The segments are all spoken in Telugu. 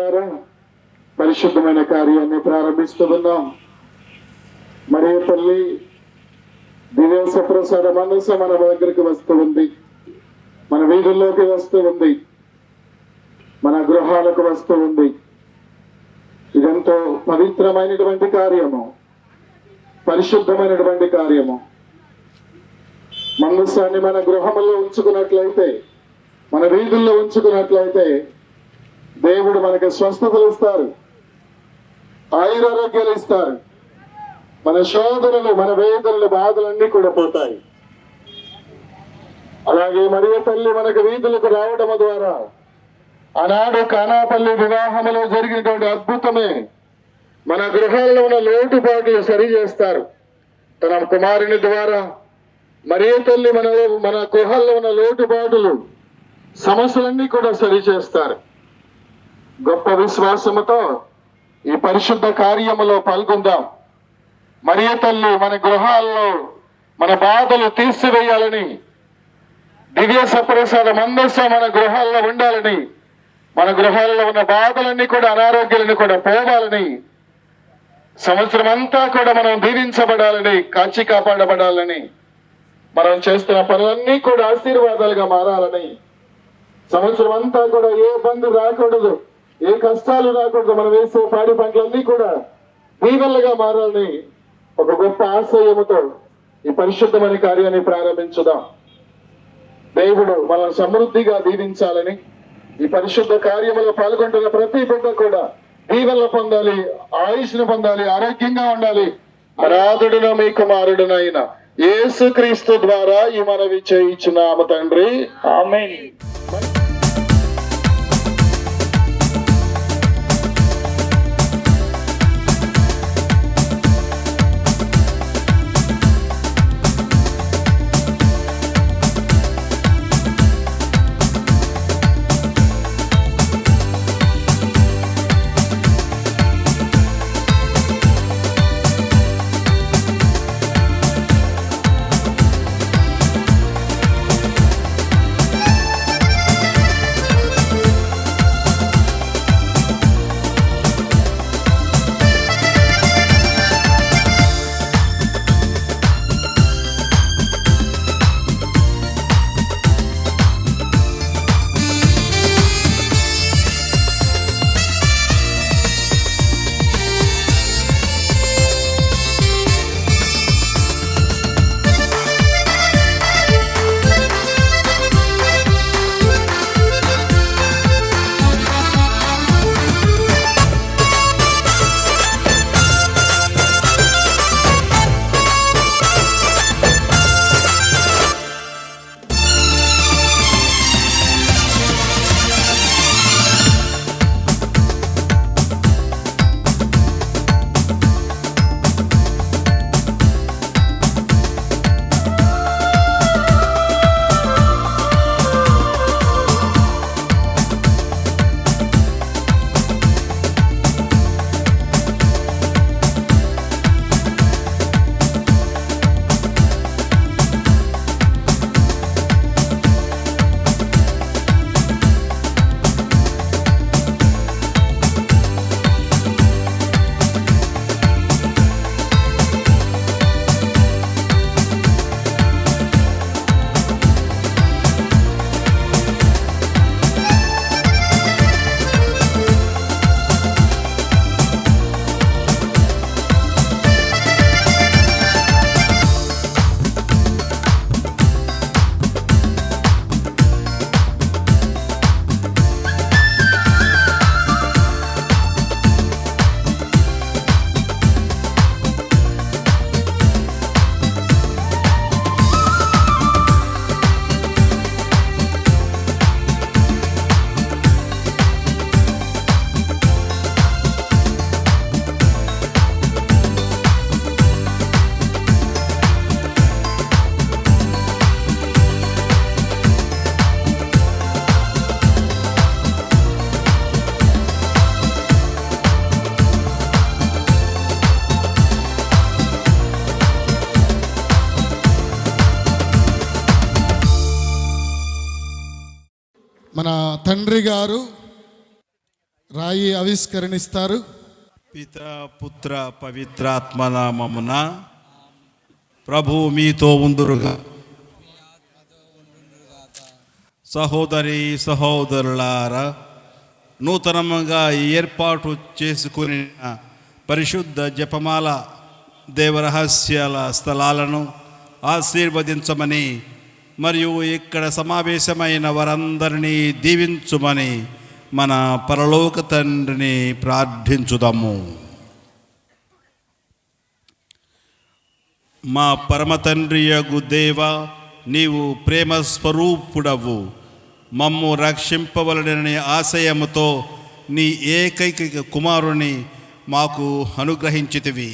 ద్వారా పరిశుద్ధమైన కార్యాన్ని ప్రారంభిస్తూ ఉన్నాం. మరియ తల్లి దివ్య సప్రసాద మనసు మన దగ్గరికి వస్తూ ఉంది, మన వీధుల్లోకి వస్తూ ఉంది, మన గృహాలకు వస్తూ ఉంది. ఇదంతో పవిత్రమైనటువంటి కార్యము, పరిశుద్ధమైనటువంటి కార్యము. మనసాన్ని మన గృహంలో ఉంచుకున్నట్లయితే, మన వీధుల్లో ఉంచుకున్నట్లయితే దేవుడు మనకి స్వస్థతలు ఇస్తారు, ఆయురారోగ్యాలు ఇస్తారు. మన శోధనలు, మన వేదనలు, బాధలన్నీ కూడా పోతాయి. అలాగే మరియ తల్లి మనకు వీధులకు రావడం ద్వారా ఆనాడు కానాపల్లి వివాహంలో జరిగినటువంటి అద్భుతమే మన గృహాల్లో ఉన్న లోటుపాట్లు సరి చేస్తారు. తన కుమారుని ద్వారా మరియ తల్లి మన గృహాల్లో ఉన్న లోటుపాట్లు, సమస్యలన్నీ కూడా సరి చేస్తారు. గొప్ప విశ్వాసముతో ఈ పరిశుద్ధ కార్యములో పాల్గొందాం. మరియ తల్లి మన గృహాల్లో మన బాధలు తీసివేయాలని, దివ్య సప్రసాద మందస్సు మన గృహాల్లో ఉండాలని, మన గృహాల్లో ఉన్న బాధలన్నీ కూడా, అనారోగ్యాలన్నీ కూడా పోవాలని, సంవత్సరం అంతా కూడా మనం దీవించబడాలని, కాచి కాపాడబడాలని, మనం చేస్తున్న పనులన్నీ కూడా ఆశీర్వాదాలుగా మారాలని, సంవత్సరం అంతా కూడా ఏ ఇబ్బంది రాకూడదు, ఏ కష్టాలు రాకూడదు, మనం వేసే పాడి పంటలన్నీ కూడా దీవెనలుగా మారాలని ఒక గొప్ప ఆశయముతో ఈ పరిశుద్ధమైన కార్యాన్ని ప్రారంభించుదాం. దేవుడు మనం సమృద్ధిగా దీవించాలని, ఈ పరిశుద్ధ కార్యములో పాల్గొంటున్న ప్రతి బిడ్డ కూడా దీవెనలు పొందాలి, ఆయుష్ను పొందాలి, ఆరోగ్యంగా ఉండాలి. అనాథుడును మీ కుమారుడునైన యేసుక్రీస్తు ద్వారా ఈ మనవి చేయించున్నాము తండ్రి, ఆమేన్. మన తండ్రి గారు రాయి ఆవిష్కరణిస్తారు. పితా పుత్ర పవిత్రాత్మ నామమున. ప్రభు మీతో ఉందురుగా. సహోదరి సహోదరులారా, నూతనంగా ఏర్పాటు చేసుకుని పరిశుద్ధ జపమాల దేవరహస్యాల స్థలాలను ఆశీర్వదించమని మరియు ఇక్కడ సమావేశమైన వారందరినీ దీవించుమని మన పరలోక తండ్రిని ప్రార్థించుదాము. మా పరమ తండ్రియగు దేవ, నీవు ప్రేమ స్వరూపుడవు. మమ్ము రక్షింపవలనని ఆశయముతో నీ ఏకైక కుమారుని మాకు అనుగ్రహించితివి.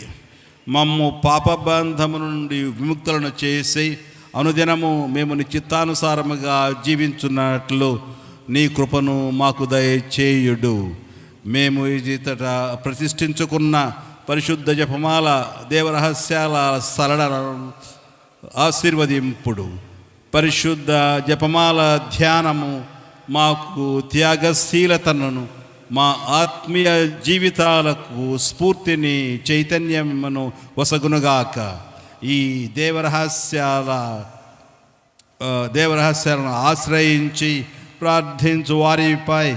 మమ్ము పాపబంధము నుండి విముక్తులను చేసి అనుదినము మేము నీ చిత్తానుసారముగా జీవించున్నట్లు నీ కృపను మాకు దయచేయుడు. మేము ఇతట ప్రతిష్ఠించుకున్న పరిశుద్ధ జపమాల దేవరహస్యాల సరళను ఆశీర్వదింపుడు. పరిశుద్ధ జపమాల ధ్యానము మాకు త్యాగశీలతను, మా ఆత్మీయ జీవితాలకు స్ఫూర్తిని, చైతన్యమును వసగునుగాక. ఈ దేవరహస్యాలను ఆశ్రయించి ప్రార్థించు వారిపై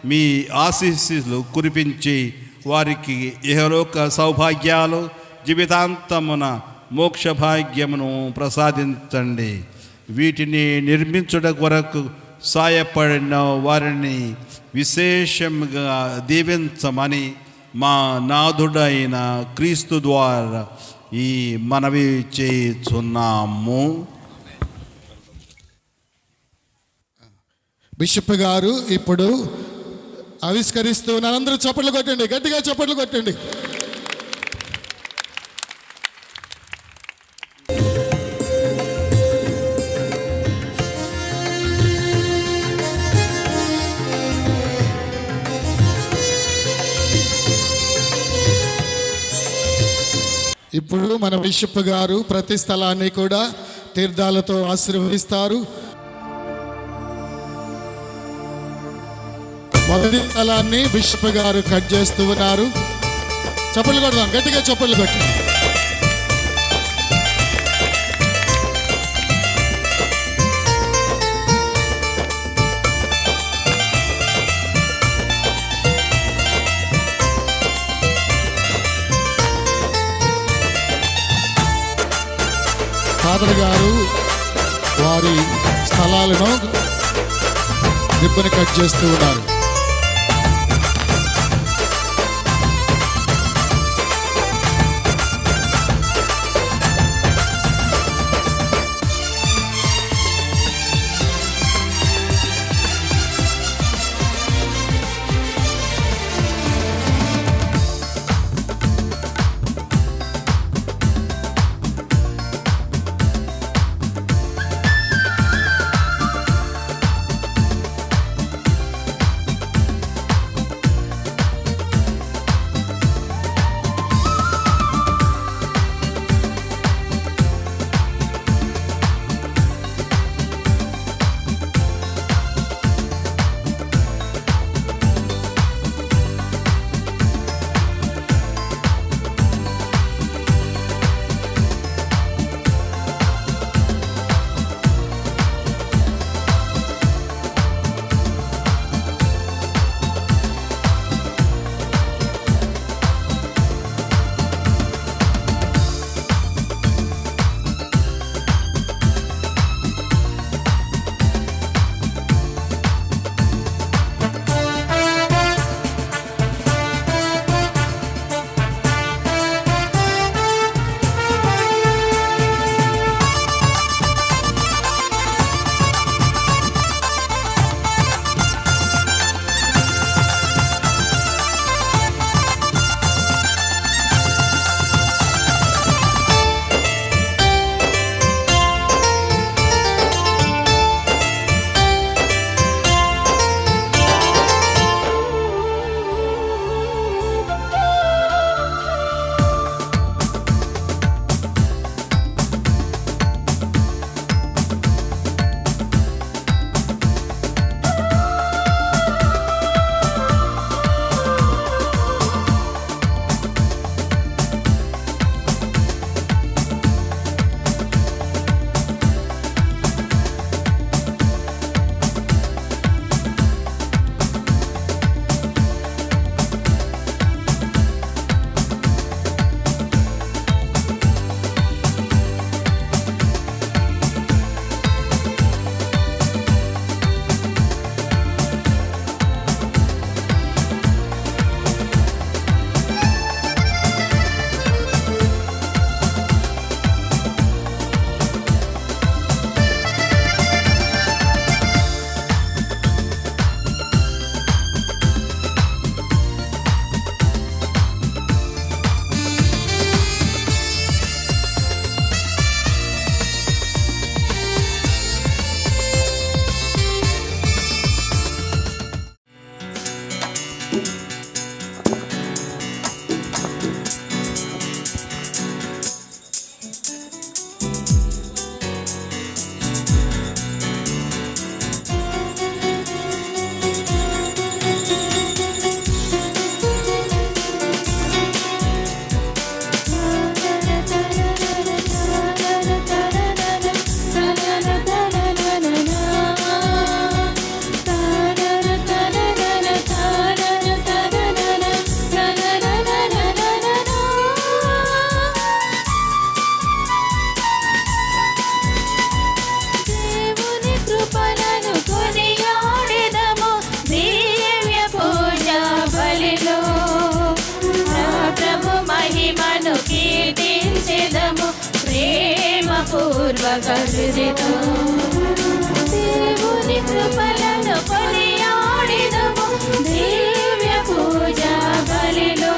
మీ ఆశీస్సులు కురిపించి వారికి ఇహలోక సౌభాగ్యాలు, జీవితాంతమున మోక్ష భాగ్యమును ప్రసాదించండి. వీటిని నిర్మించుట కొరకు సాయపడిన వారిని విశేషంగా దీవించమని మా నాథుడైన క్రీస్తు ద్వారా ఈ మనవి చేయుచున్నాము. బిషప్ గారు ఇప్పుడు ఆవిష్కరిస్తూ ఉన్నారు. అందరూ చప్పట్లు కొట్టండి, గట్టిగా చప్పట్లు కొట్టండి. ఇప్పుడు మన బిషప్ గారు ప్రతి స్థలాన్ని కూడా తీర్థాలతో ఆశీర్వదిస్తారు. మొదటి స్థలాన్ని బిషప్ గారు కట్ చేస్తూ ఉన్నారు. చప్పట్లు కొడదాం, గట్టిగా చప్పట్లు కొట్టండి. ఫాదర్ గారు వారి స్థలాలను రిబ్బన్ కట్ చేస్తూ ఉన్నారు. కృపగరుదితో దేవుని కృపలను కొనియాడిదము దివ్య పూజా బలిలో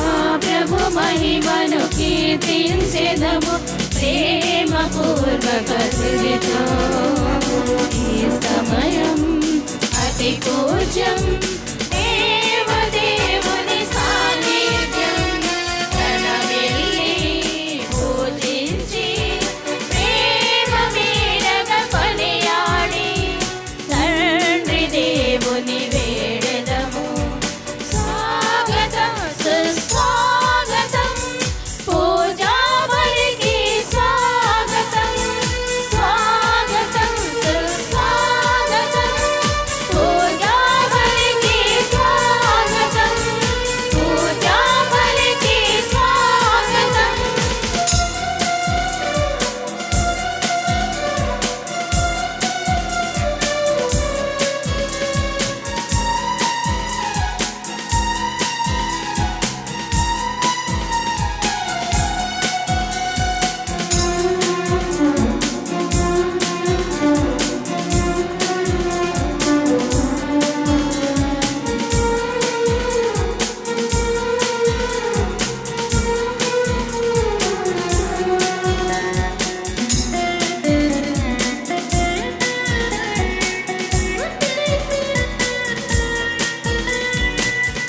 ఆ ప్రభు మహిమను కీర్తించెదము ప్రేమ పూర్వక హృదితో ఈ సమయం అతి పూజ్యం దేవదేవుని సాన్నిధ్యం ప్రణమిల్లి పూజించి ప్రేమ మీరగ కొనియాడి తండ్రి దేవుని వేడెదము స్వాగతం సుస్వాగతం పూజా బలికి స్వాగతం స్వాగతం సుస్వాగతం పూజా బలికి స్వాగతం పూజా బలికి స్వాగతం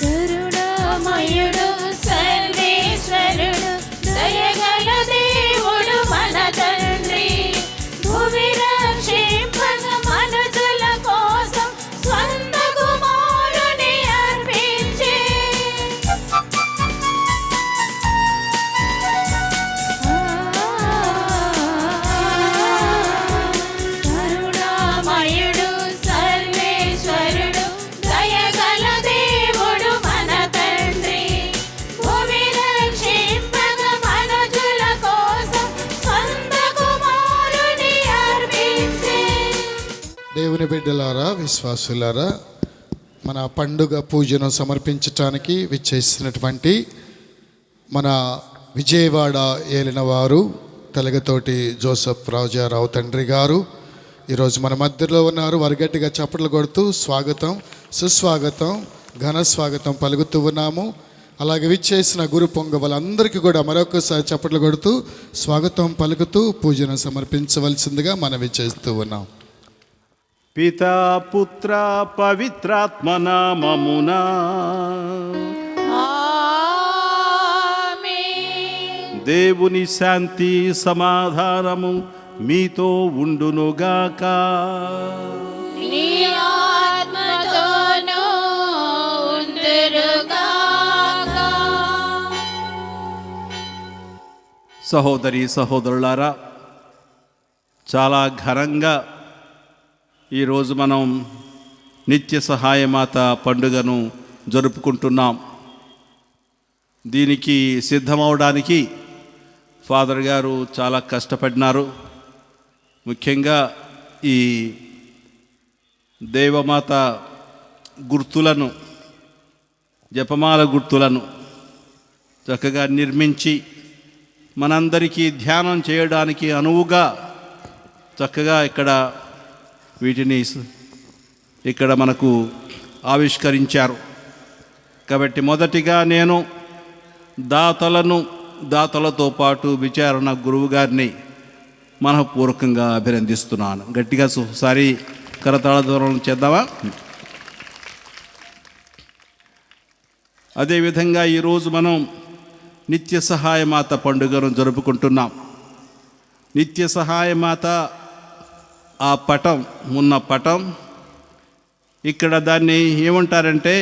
కరుణామయుడు సర్వేశ్వరుడు దయగల దేవుడు మన తండ్రి భూమి రక్షింపగ మనుషుల కోసం స్వంత కుమారుని అర్పించే కరుణామయుడు సర్వేశ్వరుడు దయగల దేవుడు మన తండ్రి భూమి రక్షింపగ మనుషుల కోసం స్వంత కుమారుని అర్పించే దేవుని బిడ్డలారా, విశ్వాసులారా, మన పండుగ పూజను సమర్పించటానికి విచ్చేసినటువంటి మన విజయవాడ ఏలిన వారు తెలగతోటి జోసఫ్ రాజారావు తండ్రి గారు ఈరోజు మన మధ్యలో ఉన్నారు. వారు గట్టిగా చప్పట్లు కొడుతూ స్వాగతం సుస్వాగతం ఘన స్వాగతం పలుకుతూ ఉన్నాము. అలాగే విచ్చేసిన గురు పొంగవులందరికీ కూడా మరొకసారి చప్పట్లు కొడుతూ స్వాగతం పలుకుతూ పూజను సమర్పించవలసిందిగా మనవి చేస్తూ ఉన్నాం. పితా పుత్ర పవిత్రాత్మ నామమునా ఆమేన్. దేవుని శాంతి సమాధానము మీతో ఉండునుగాక. నీ ఆత్మతోనూ ఉండురుగాక. సహోదరి సహోదరులారా, చాలా ఘనంగా ఈరోజు మనం నిత్య సహాయమాత పండుగను జరుపుకుంటున్నాం. దీనికి సిద్ధమవడానికి ఫాదర్ గారు చాలా కష్టపడినారు. ముఖ్యంగా ఈ దేవమాత గుర్తులను, జపమాల గుర్తులను చక్కగా నిర్మించి మనందరికీ ధ్యానం చేయడానికి అనువుగా చక్కగా వీటిని ఇక్కడ మనకు ఆవిష్కరించారు. కాబట్టి మొదటిగా నేను దాతలతో పాటు విచారణ గురువు గారిని మనఃపూర్వకంగా అభినందిస్తున్నాను. గట్టిగా ఒకసారి కరతాళ ధ్వనులు చేద్దామా? అదేవిధంగా ఈరోజు మనం నిత్య సహాయమాత పండుగను జరుపుకుంటున్నాం. నిత్య సహాయమాత ఆ పటం ఉన్న పటం ఇక్కడ దాన్ని ఏమంటారంటే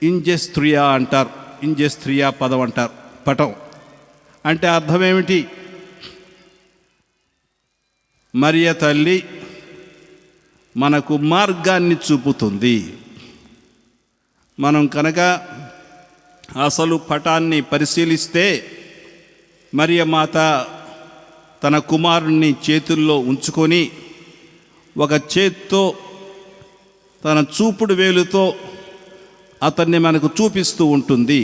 ఇంజెస్త్రియా అంటారు. ఇంజెస్త్రియా పదం అంటారు. పటం అంటే అర్థం ఏమిటి? మరియ తల్లి మనకు మార్గాన్ని చూపుతుంది. మనం కనుక అసలు పటాన్ని పరిశీలిస్తే మరియ మాత తన కుమారుణ్ణి చేతుల్లో ఉంచుకొని ఒక చేత్తో తన చూపుడు వేలుతో అతన్ని మనకు చూపిస్తూ ఉంటుంది.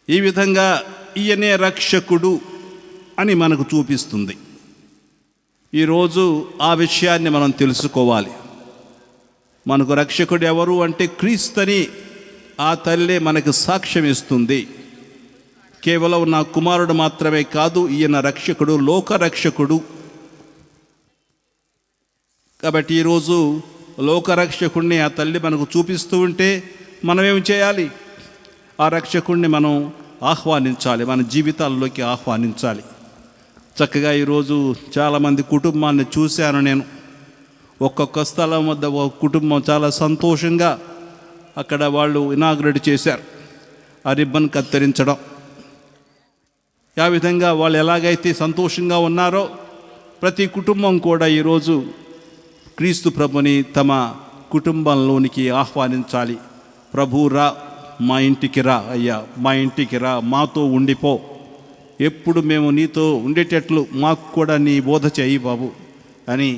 ఈ విధంగా ఈయనే రక్షకుడు అని మనకు చూపిస్తుంది. ఈరోజు ఆ విషయాన్ని మనం తెలుసుకోవాలి. మనకు రక్షకుడు ఎవరు అంటే క్రీస్తుని ఆ తల్లి మనకు సాక్ష్యం ఇస్తుంది. కేవలం నా కుమారుడు మాత్రమే కాదు, ఈయన రక్షకుడు, లోక రక్షకుడు. కాబట్టి ఈరోజు లోకరక్షకుడిని ఆ తల్లి మనకు చూపిస్తూ ఉంటే మనం ఏం చేయాలి? ఆ రక్షకుడిని మనం ఆహ్వానించాలి, మన జీవితాల్లోకి ఆహ్వానించాలి. చక్కగా ఈరోజు చాలామంది కుటుంబాన్ని చూశాను నేను. ఒక్కొక్క స్థలం వద్ద ఒక కుటుంబం చాలా సంతోషంగా అక్కడ వాళ్ళు ఇనాగ్రేట్ చేశారు. ఆ రిబ్బన్ కత్తిరించడం, ఆ విధంగా వాళ్ళు ఎలాగైతే సంతోషంగా ఉన్నారో ప్రతి కుటుంబం కూడా ఈరోజు క్రీస్తు ప్రభుని తమ కుటుంబంలోనికి ఆహ్వానించాలి. ప్రభు రా, మా ఇంటికి రా అయ్యా, మా ఇంటికి రా, మాతో ఉండిపో, ఎప్పుడు మేము నీతో ఉండేటట్లు మాకు కూడా నీ బోధ చేయి బాబు అని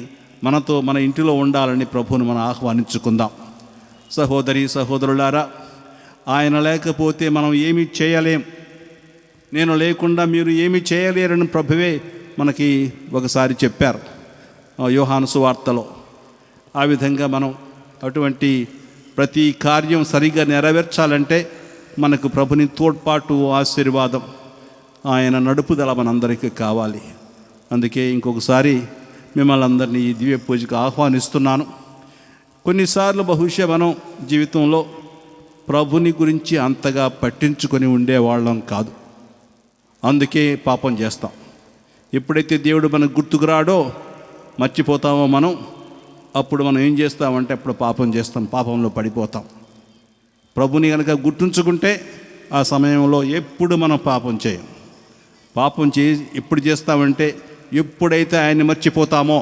మనతో మన ఇంటిలో ఉండాలని ప్రభువును మనం ఆహ్వానించుకుందాం. సహోదరి సహోదరులారా, ఆయన లేకపోతే మనం ఏమీ చేయలేం. నేను లేకుండా మీరు ఏమీ చేయలేరని ప్రభువే మనకి ఒకసారి చెప్పారు యోహాను సువార్తలో. ఆ విధంగా మనం అటువంటి ప్రతి కార్యం సరిగా నెరవేర్చాలంటే మనకు ప్రభుని తోడ్పాటు, ఆశీర్వాదం, ఆయన నడుపుదల మనందరికీ కావాలి. అందుకే ఇంకొకసారి మిమ్మల్ని అందరినీ ఈ దివ్య పూజకు ఆహ్వానిస్తున్నాను. కొన్నిసార్లు బహుశా మనం జీవితంలో ప్రభుని గురించి అంతగా పట్టించుకొని ఉండేవాళ్ళం కాదు. అందుకే పాపం చేస్తాం. ఎప్పుడైతే దేవుడు మనకు గుర్తుకు రాడో, మర్చిపోతామో మనం, అప్పుడు మనం ఏం చేస్తామంటే అప్పుడు పాపం చేస్తాం, పాపంలో పడిపోతాం. ప్రభుని కనుక గుర్తుంచుకుంటే ఆ సమయంలో ఎప్పుడు మనం పాపం చేయం. పాపం ఎప్పుడు చేస్తామంటే ఎప్పుడైతే ఆయన్ని మర్చిపోతామో,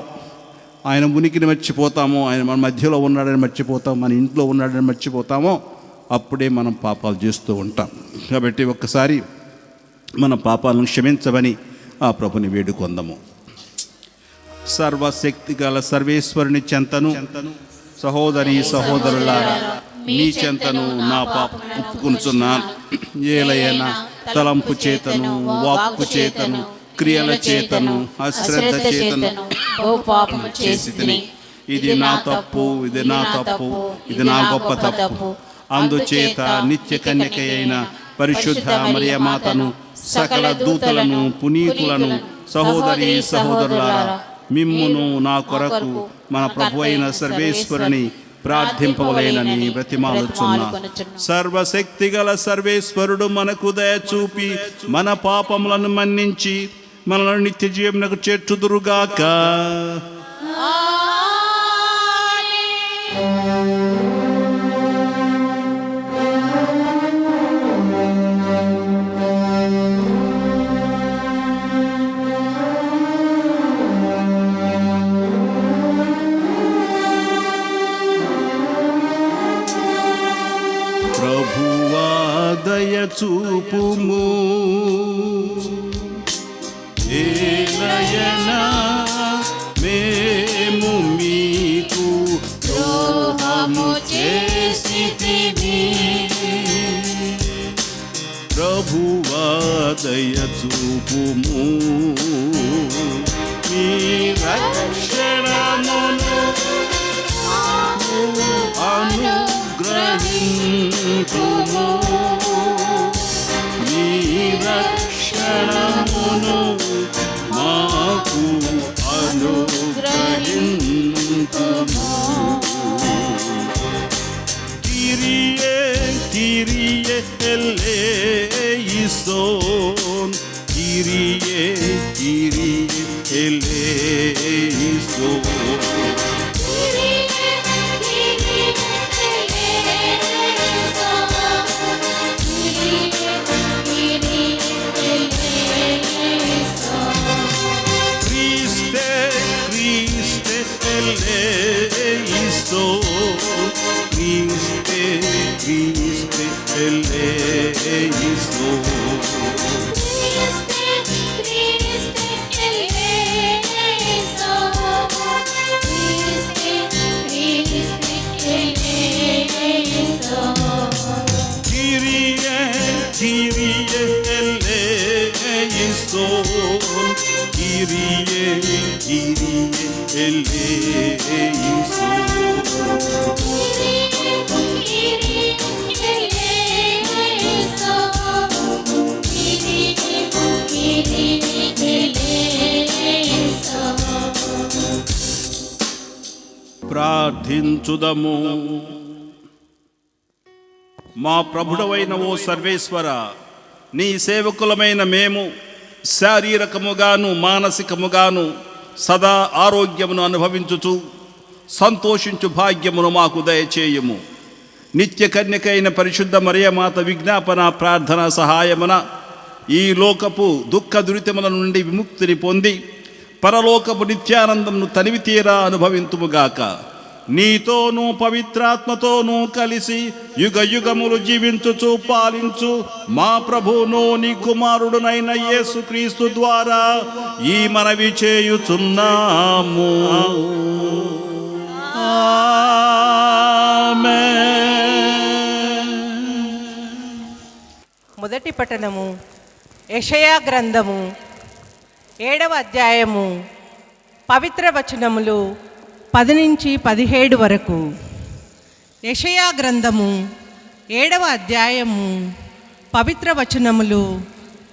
ఆయన ఉనికిని మర్చిపోతామో, ఆయన మన మధ్యలో ఉన్నాడని మర్చిపోతాం, మన ఇంట్లో ఉన్నాడని మర్చిపోతామో, అప్పుడే మనం పాపాలు చేస్తూ ఉంటాం. కాబట్టి ఒక్కసారి మన పాపాలను క్షమించమని ఆ ప్రభుని వేడుకొందాము. సర్వశక్తి గల సర్వేశ్వరుని చెంతను సహోదరి సహోదరులారా, మీ చెంతను నా పాపం ఒప్పుకొనుచున్నాను. ఏలైనా తలంపు చేతను, వాక్కు చేతను, క్రియల చేతను, అశ్రద్ధ చేతను పాపము చేసి తిని, ఇది నా తప్పు, ఇది నా తప్పు, ఇది నా గొప్ప తప్పు. అందుచేత నిత్య కన్యక అయిన పరిశుద్ధ మరియమాతను, సకల దూతలను, పునీతులను, సహోదరి సహోదరులారా, మిమ్మును నా కొరకు మన ప్రభు అయిన సర్వేశ్వరుని ప్రార్థింపవలేనని బ్రతిమాలుచున్నా. సర్వశక్తి గల సర్వేశ్వరుడు మనకు దయ చూపి మన పాపములను మన్నించి మనల్ని నిత్య జీవమునకు చేర్చుదురుగాక. ప్రభువా దయ చూపుము, ఏలయనా మేము మీకు ద్రోహము చేసితిమి. ప్రభువా దయ చూపుము, మీ రక్షణమును అనుగ్రహించుము. మీ రక్షణమును మాకు అనుగ్రహించుము. కిరియే కిరియే ఎలెయిసోన్, కిరియే కిరియే ఎలెయిసోన్. Christe, Christe, eleison. Kyrie, Kyrie, eleison. ప్రార్థించుదము. మా ప్రభుడవైన ఓ సర్వేశ్వర, నీ సేవకులమైన మేము శారీరకముగాను మానసికముగాను సదా ఆరోగ్యమును అనుభవించుచు సంతోషించు భాగ్యమును మాకు దయచేయము. నిత్య కన్యకైన పరిశుద్ధ మరియమాత విజ్ఞాపన ప్రార్థన సహాయమున ఈ లోకపు దుఃఖ దురితముల నుండి విముక్తిని పొంది పరలోకపు నిత్యానందమును తనివి తీరా అనుభవింతుముగాక. నీతోనూ పవిత్రాత్మతోనూ కలిసి యుగ యుగములు జీవించుచు పాలించు మా ప్రభువును నీ కుమారుడునైన యేసుక్రీస్తు ద్వారా ఈ మనవి చేయుచున్నాము. ఆమేన్. మొదటి పఠనము యెషయా గ్రంథము 7వ అధ్యాయము పవిత్ర వచనములు 10 నుంచి 17 వరకు. యెషయా గ్రంథము 7వ అధ్యాయము పవిత్ర వచనములు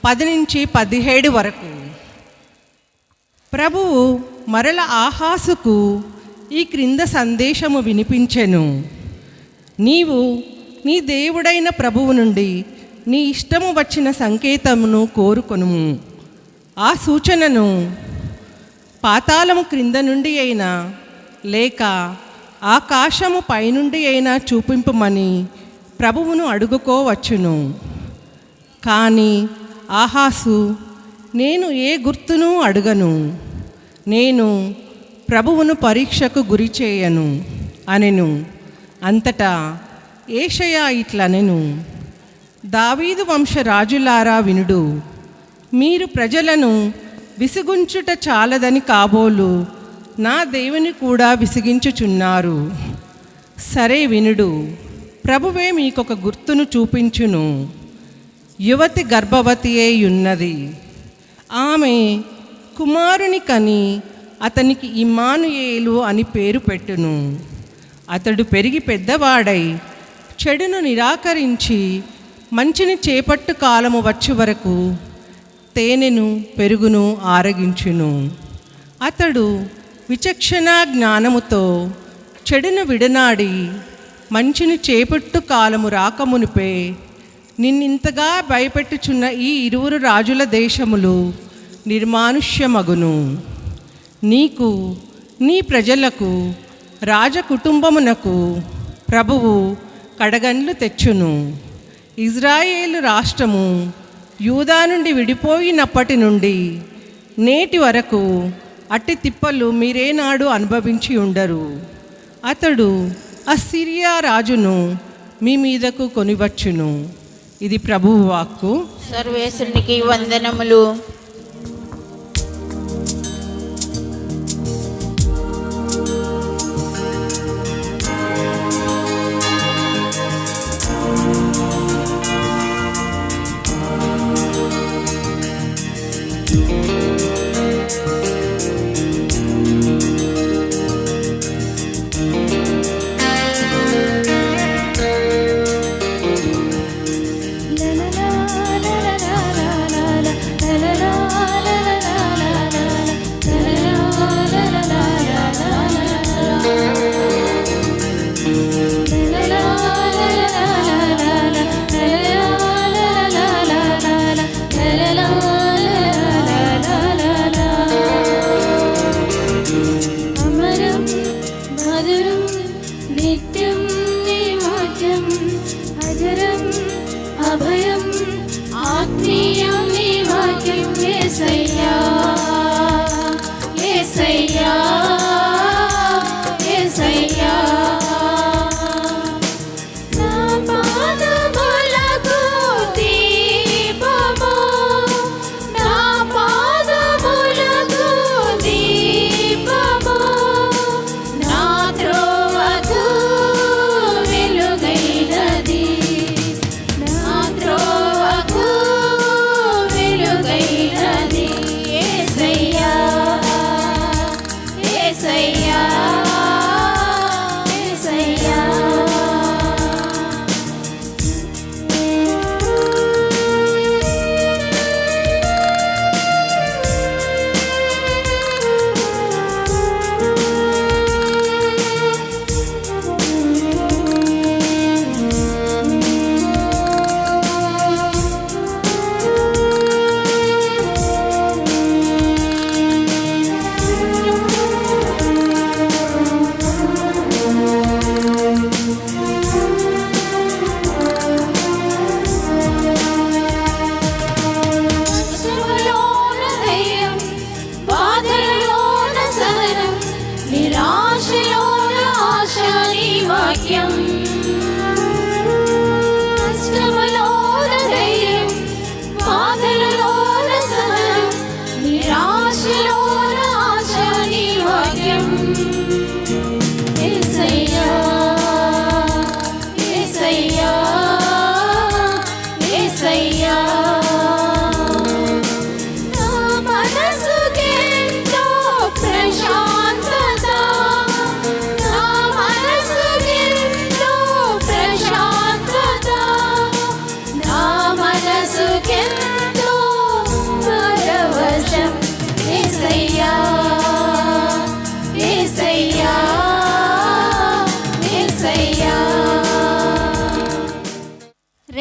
10 నుంచి 17 వరకు. ప్రభువు మరల ఆహాసుకు ఈ క్రింద సందేశము వినిపించెను. నీవు నీ దేవుడైన ప్రభువు నుండి నీ ఇష్టము వచ్చిన సంకేతమును కోరుకొనుము. ఆ సూచనను పాతాళము క్రింద నుండి అయినా లేక ఆకాశము పైనుండి అయినా చూపింపమని ప్రభువును అడుగుకోవచ్చును. కానీ ఆహాసు, నేను ఏ గుర్తును అడుగను, నేను ప్రభువును పరీక్షకు గురి చేయను అనెను. అంతటా యెషయా ఇట్లనెను, దావీదు వంశ రాజులారా వినుడు. మీరు ప్రజలను విసిగుంచుట చాలదని కాబోలు నా దేవుని కూడా విసిగించుచున్నారు. సరే వినుడు, ప్రభువే మీకొక గుర్తును చూపించును. యువతి గర్భవతి అయ్యున్నది. ఆమె కుమారుని కని అతనికి ఇమ్మానుయేలు అని పేరు పెట్టును. అతడు పెరిగి పెద్దవాడై చెడును నిరాకరించి మంచిని చేపట్టు కాలము వచ్చే వరకు తేనెను పెరుగును ఆరగించును. అతడు విచక్షణ జ్ఞానముతో చెడును విడనాడి మంచిని చేపట్టు కాలము రాకమునిపే నిన్నింతగా భయపెట్టుచున్న ఈ 2 రాజుల దేశములు నిర్మానుష్యమగును. నీకు నీ ప్రజలకు రాజకుటుంబమునకు ప్రభువు కడగండ్లు తెచ్చును. ఇజ్రాయేలు రాష్ట్రము యూదా నుండి విడిపోయినప్పటి నుండి నేటి వరకు అట్టి తిప్పలు మీరేనాడు అనుభవించి ఉండరు. అతడు అస్సిరియా రాజును మీ మీదకు కొనివచ్చును. ఇది ప్రభువు వాక్కు. సర్వేశ్వరునికి వందనములు. la la la la la la la la la la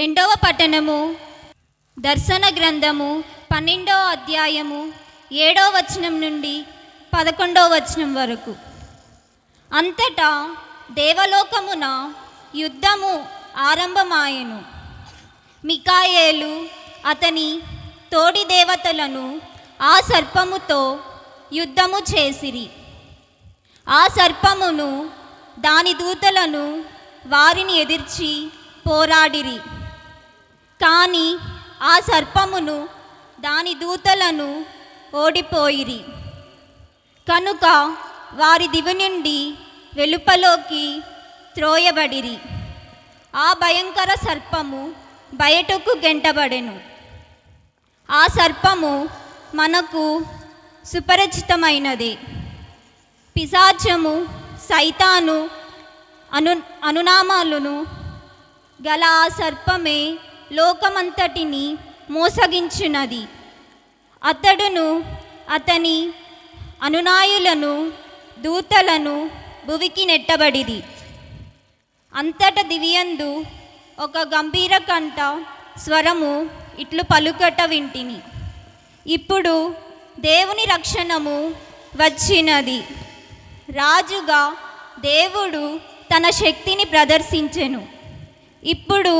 రెండవ పఠనము దర్శన గ్రంథము 12వ అధ్యాయము 7వ వచనం నుండి 11వ వచనం వరకు. అంతటా దేవలోకమున యుద్ధము ఆరంభమాయెను. మికాయేలు అతని తోడి దేవతలను ఆ సర్పముతో యుద్ధము చేసిరి. ఆ సర్పమును దాని దూతలను వారిని ఎదిర్చి పోరాడిరి. కానీ ఆ సర్పమును దాని దూతలను ఓడిపోయిరి. కనుక వారి దివి నుండి వెలుపలోకి త్రోయబడిరి. ఆ భయంకర సర్పము బయటకు గెంటబడెను. ఆ సర్పము మనకు సుపరిచితమైనది. పిశాచము సైతాను అనునామాలను గల ఆ సర్పమే లోకమంతటిని మోసగించున్నది. అతడును అతని అనునాయులను దూతలను భువికి నెట్టబడిరి. అంతట దివియందు ఒక గంభీర కంఠ స్వరము ఇట్లు పలుకట వింటిని, ఇప్పుడు దేవుని రక్షణము వచ్చినది. రాజుగా దేవుడు తన శక్తిని ప్రదర్శించెను. ఇప్పుడు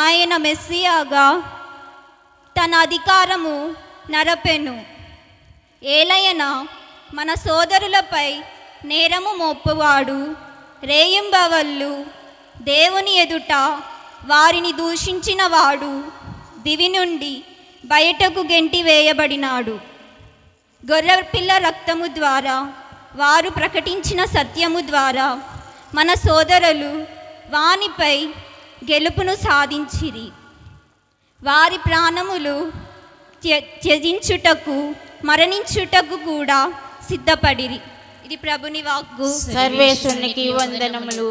ఆయన మెస్సియాగా తన అధికారము నరపెను. ఏలయన మన సోదరులపై నేరము మోపువాడు రేయింబవళ్ళు దేవుని ఎదుట వారిని దూషించిన వాడు దివి నుండి బయటకు గెంటి వేయబడినాడు. గొర్రెపిల్ల రక్తము ద్వారా వారు ప్రకటించిన సత్యము ద్వారా మన సోదరులు వానిపై గెలుపును సాధించిరి. వారి ప్రాణములు త్యజించుటకు మరణించుటకు కూడా సిద్ధపడిరి. ఇది ప్రభుని వాక్కు. సర్వేశ్వరునికి వందనములు.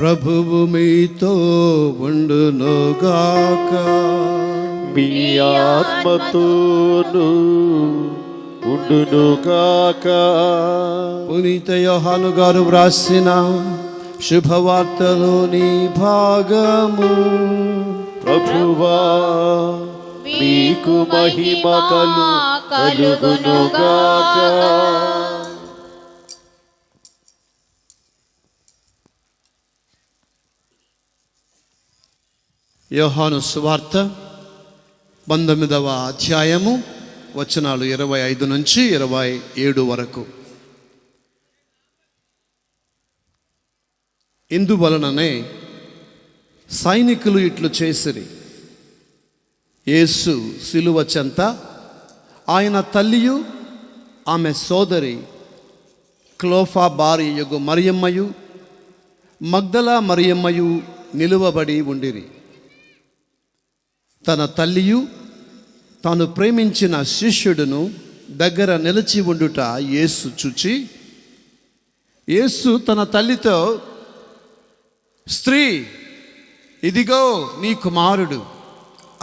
ప్రభువు మీతో ఉండునుగాక. మీ ఆత్మతోను ఉండునుగాక. పునీత యోహాను గారు వ్రాసిన శుభవార్తలోని భాగము. ప్రభువా మీకు మహిమ కలుగునుగాక. యోహాను సువార్త 19వ అధ్యాయము వచనాలు 25 నుంచి 27 వరకు. ఇందువలననే సైనికులు ఇట్లు చేసిరి. యేసు సిలువ చెంత ఆయన తల్లియు ఆమె సోదరి క్లోఫా భార్యయగు మరియమ్మయు మగ్దలా మరియమ్మయు నిలువబడి ఉండిరి. తన తల్లియు తాను ప్రేమించిన శిష్యుడును దగ్గర నిలిచి ఉండుట యేసు చూచి, యేసు తన తల్లితో, స్త్రీ, ఇదిగో నీ కుమారుడు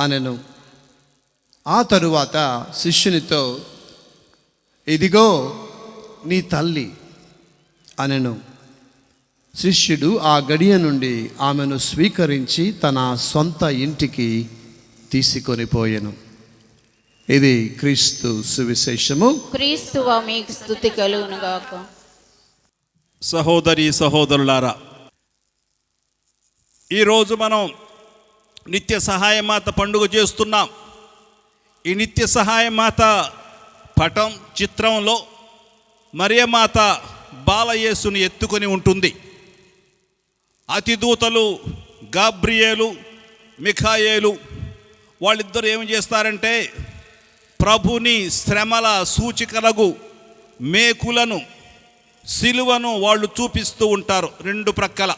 అనెను. ఆ తరువాత శిష్యునితో, ఇదిగో నీ తల్లి అనెను. శిష్యుడు ఆ గడియ నుండి ఆమెను స్వీకరించి తన సొంత ఇంటికి తీసుకొని పోయెను. ఇది క్రీస్తు సువిశేషము. క్రీస్తువా మీకు స్తుతి కలుగునుగాక. సహోదరి సహోదరులారా, ఈరోజు మనం నిత్య సహాయమాత పండుగ చేస్తున్నాం. ఈ నిత్య సహాయమాత పటం చిత్రంలో మరియమాత బాలయేసుని ఎత్తుకొని ఉంటుంది. అతిదూతలు గాబ్రియేలు, మిఖాయేలు వాళ్ళిద్దరూ ఏమి చేస్తారంటే ప్రభుని శ్రమల సూచికలకు మేకులను, సిలువను వాళ్ళు చూపిస్తూ ఉంటారు రెండు ప్రక్కల.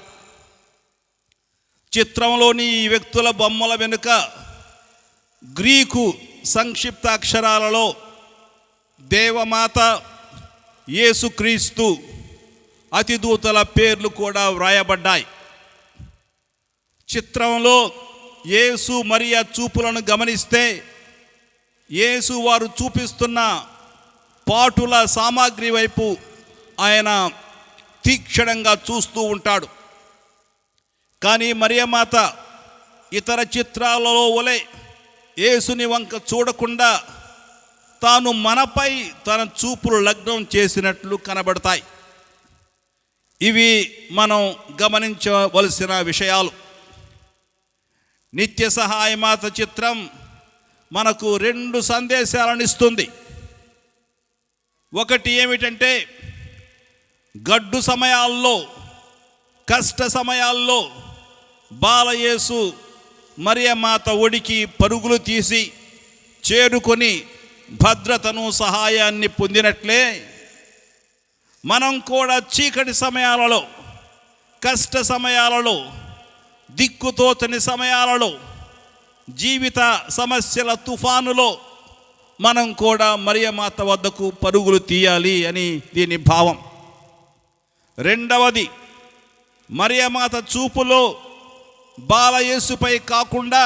చిత్రంలోని ఈ వ్యక్తుల బొమ్మల వెనుక గ్రీకు సంక్షిప్త అక్షరాలలో దేవమాత, యేసుక్రీస్తు, అతిదూతల పేర్లు కూడా వ్రాయబడ్డాయి. చిత్రంలో యేసు మరియ చూపులను గమనిస్తే యేసు వారు చూపిస్తున్న పాటుల సామాగ్రి వైపు ఆయన తీక్షణంగా చూస్తూ ఉంటాడు. కానీ మరియమాత ఇతర చిత్రాలలో వలె యేసుని వంక చూడకుండా తాను మనపై తన చూపులు లగ్నం చేసినట్లు కనబడతాయి. ఇవి మనం గమనించవలసిన విషయాలు. నిత్య సహాయమాత చిత్రం మనకు రెండు సందేశాలను ఇస్తుంది. ఒకటి ఏమిటంటే, గడ్డు సమయాల్లో, కష్ట సమయాల్లో బాలయేసు మరియమాత ఒడికి పరుగులు తీసి చేరుకొని భద్రతను, సహాయాన్ని పొందినట్లే మనం కూడా చీకటి సమయాలలో, కష్ట సమయాలలో, దిక్కుతోచని సమయాలలో, జీవిత సమస్యల తుఫానులో మనం కూడా మరియమాత వద్దకు పరుగులు తీయాలి అని దీని భావం. రెండవది, మరియమాత చూపులో బాలయేసుపై కాకుండా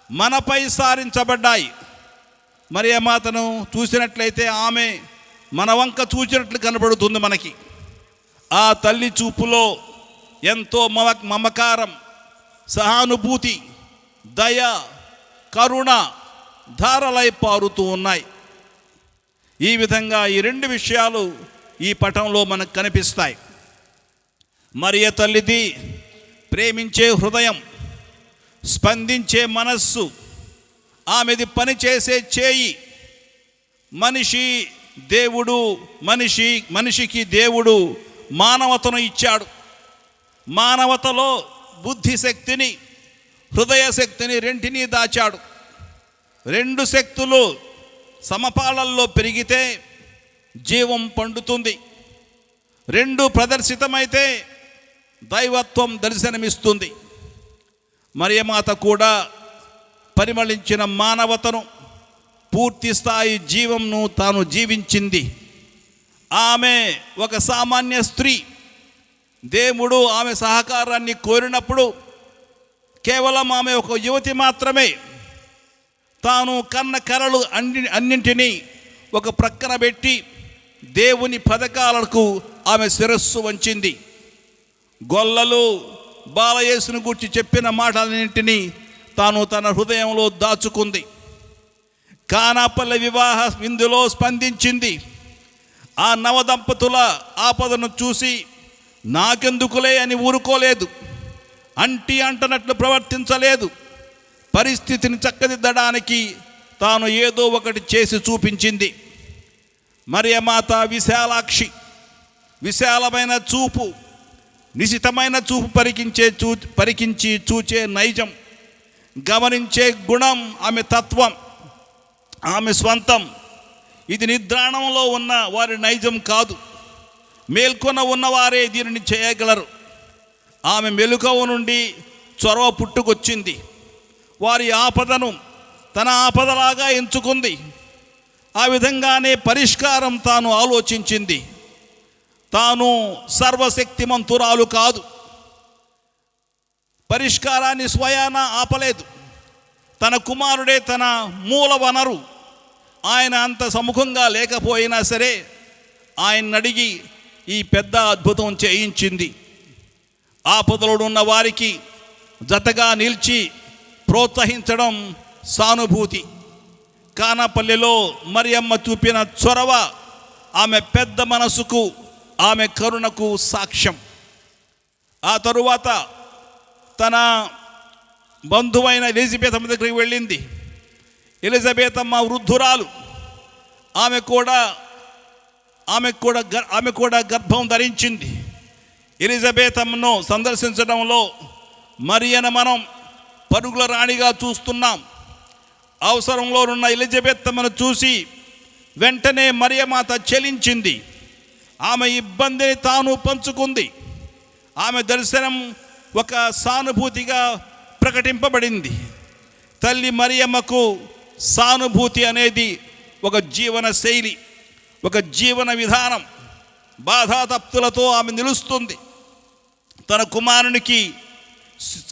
మనపై సారించబడ్డాయి. మరియమాతను చూసినట్లయితే ఆమె మన వంక చూసినట్లు కనబడుతుంది మనకి. ఆ తల్లి చూపులో ఎంతో మమకారం, సహానుభూతి, దయ, కరుణ ధారలై పారుతూ ఉన్నాయి. ఈ విధంగా ఈ రెండు విషయాలు ఈ పటంలో మనకు కనిపిస్తాయి. మరియ తల్లిది ప్రేమించే హృదయం, స్పందించే మనస్సు, ఆమెది పనిచేసే చేయి. మనిషికి దేవుడు మానవతను ఇచ్చాడు. మానవతలో బుద్ధి శక్తిని, హృదయ శక్తిని రెంటినీ దాచాడు. రెండు శక్తులు సమపాళల్లో పెరిగితే జీవం పండుతుంది. రెండు ప్రదర్శితమైతే దైవత్వం దర్శనమిస్తుంది. మరియమాత కూడా పరిమళించిన మానవతను, పూర్తి స్థాయి జీవంను తాను జీవించింది. ఆమె ఒక సామాన్య స్త్రీ. దేవుడు ఆమె సహకారాన్ని కోరినప్పుడు కేవలం ఆమె ఒక యువతి మాత్రమే. తాను కన్న కలలు అన్నింటినీ ఒక ప్రక్కన పెట్టి దేవుని పథకాలకు ఆమె శిరస్సు వంచింది. గొల్లలు బాలయేసును గురించి చెప్పిన మాటలన్నింటినీ తాను తన హృదయంలో దాచుకుంది. కానాపల్లి వివాహ విందులో స్పందించింది. ఆ నవదంపతుల ఆపదను చూసి నాకెందుకులే అని ఊరుకోలేదు. అంటనట్లు ప్రవర్తించలేదు. పరిస్థితిని చక్కదిద్దడానికి తాను ఏదో ఒకటి చేసి చూపించింది. మరియమాత విశాలాక్షి, విశాలమైన చూపు, నిశితమైన చూపు పరికించి చూచే నైజం, గమనించే గుణం ఆమె తత్వం, ఆమె స్వంతం. ఇది నిద్రాణంలో ఉన్న వారి నైజం కాదు. మేల్కొన ఉన్నవారే దీనిని చేయగలరు. ఆమె మెలకువ నుండి చొరవ పుట్టుకొచ్చింది. వారి ఆపదను తన ఆపదలాగా ఎంచుకుంది. ఆ విధంగానే పరిష్కారం తాను ఆలోచించింది. తాను సర్వశక్తిమంతురాలు కాదు. పరిష్కారాన్ని స్వయాన ఆపలేదు. తన కుమారుడే తన మూల వనరు. ఆయన అంత సముఖంగా లేకపోయినా సరే ఆయన అడిగి ఈ పెద్ద అద్భుతం చేయించింది. ఆపదలో ఉన్న వారికి జతగా నిలిచి ప్రోత్సహించడం సానుభూతి. కానాపల్లిలో మరియమ్మ చూపిన చొరవ ఆమె పెద్ద మనసుకు, ఆమె కరుణకు సాక్ష్యం. ఆ తరువాత తన బంధువైన ఎలిజబెత్ అమ్మ దగ్గరికి వెళ్ళింది. ఎలిజబెత్ అమ్మ వృద్ధురాలు. ఆమె కూడా గర్భం ధరించింది. ఎలిజబెత్ అమ్మను సందర్శించడంలో మరియను మనం పరుగుల రాణిగా చూస్తున్నాం. అవసరంలో ఉన్న ఎలిజబెత్ అమ్మను చూసి వెంటనే మరియమాత చెలించింది. ఆమె ఇబ్బందిని తాను పంచుకుంది. ఆమె దర్శనం ఒక సానుభూతిగా ప్రకటింపబడింది. తల్లి మరియమ్మకు సానుభూతి అనేది ఒక జీవన శైలి, ఒక జీవన విధానం. బాధాతప్తులతో ఆమె నిలుస్తుంది. తన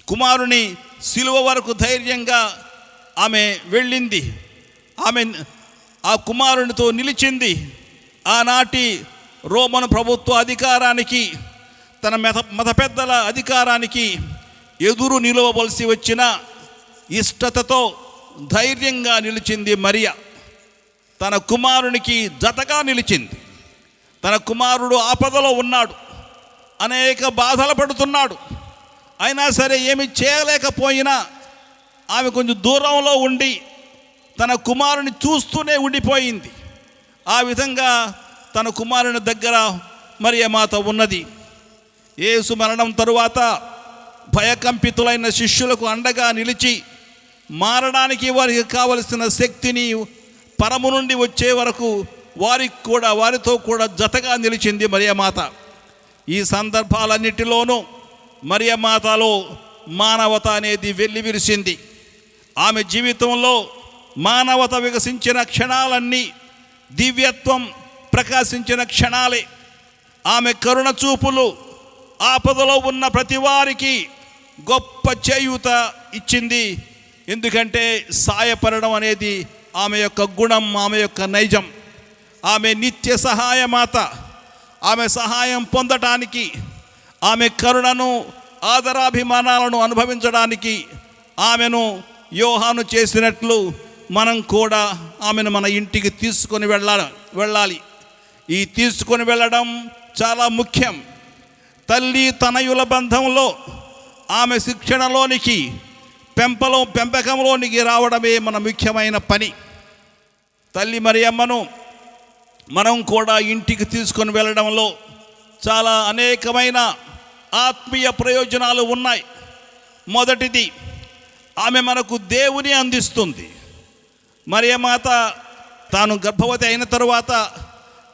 కుమారుని సిలువ వరకు ధైర్యంగా ఆమె వెళ్ళింది. ఆమె ఆ కుమారునితో నిలిచింది. ఆనాటి రోమన్ ప్రభుత్వ అధికారానికి, తన మత పెద్దల అధికారానికి ఎదురు నిలవవలసి వచ్చిన ఇష్టతతో ధైర్యంగా నిలిచింది మరియ. తన కుమారునికి జతగా నిలిచింది. తన కుమారుడు ఆపదలో ఉన్నాడు, అనేక బాధలు పడుతున్నాడు. అయినా సరే ఏమి చేయలేకపోయినా ఆమె కొంచెం దూరంలో ఉండి తన కుమారుని చూస్తూనే ఉండిపోయింది. ఆ విధంగా తన కుమారుని దగ్గర మరియమాత ఉన్నది. యేసు మరణం తరువాత భయకంపితులైన శిష్యులకు అండగా నిలిచి మారడానికి వారికి కావలసిన శక్తిని పరము నుండి వచ్చే వరకు వారితో కూడా జతగా నిలిచింది మరియమాత. ఈ సందర్భాలన్నిటిలోనూ మరియమాతలో మానవత అనేది వెల్లివిరిసింది. ఆమె జీవితంలో మానవత వికసించిన క్షణాలన్నీ దివ్యత్వం ప్రకాశించిన క్షణాలే. ఆమె కరుణ చూపులు ఆపదలో ఉన్న ప్రతి వారికి గొప్ప చేయూత ఇచ్చింది. ఎందుకంటే సాయపడడం అనేది ఆమె యొక్క గుణం, ఆమె యొక్క నైజం. ఆమె నిత్య సహాయమాత. ఆమె సహాయం పొందటానికి, ఆమె కరుణను ఆదరాభిమానాలను అనుభవించడానికి ఆమెను యోహాను చేసినట్లు మనం కూడా ఆమెను మన ఇంటికి తీసుకొని వెళ్ళాలి. ఈ తీసుకొని వెళ్ళడం చాలా ముఖ్యం. తల్లి తనయుల బంధంలో ఆమె శిక్షణలోనికి, పెంపకంలోనికి రావడమే మన ముఖ్యమైన పని. తల్లి మరియమ్మను మనం కూడా ఇంటికి తీసుకొని వెళ్ళడంలో చాలా అనేకమైన ఆత్మీయ ప్రయోజనాలు ఉన్నాయి. మొదటిది, ఆమె మనకు దేవుని అందిస్తుంది. మరియమాత తాను గర్భవతి అయిన తరువాత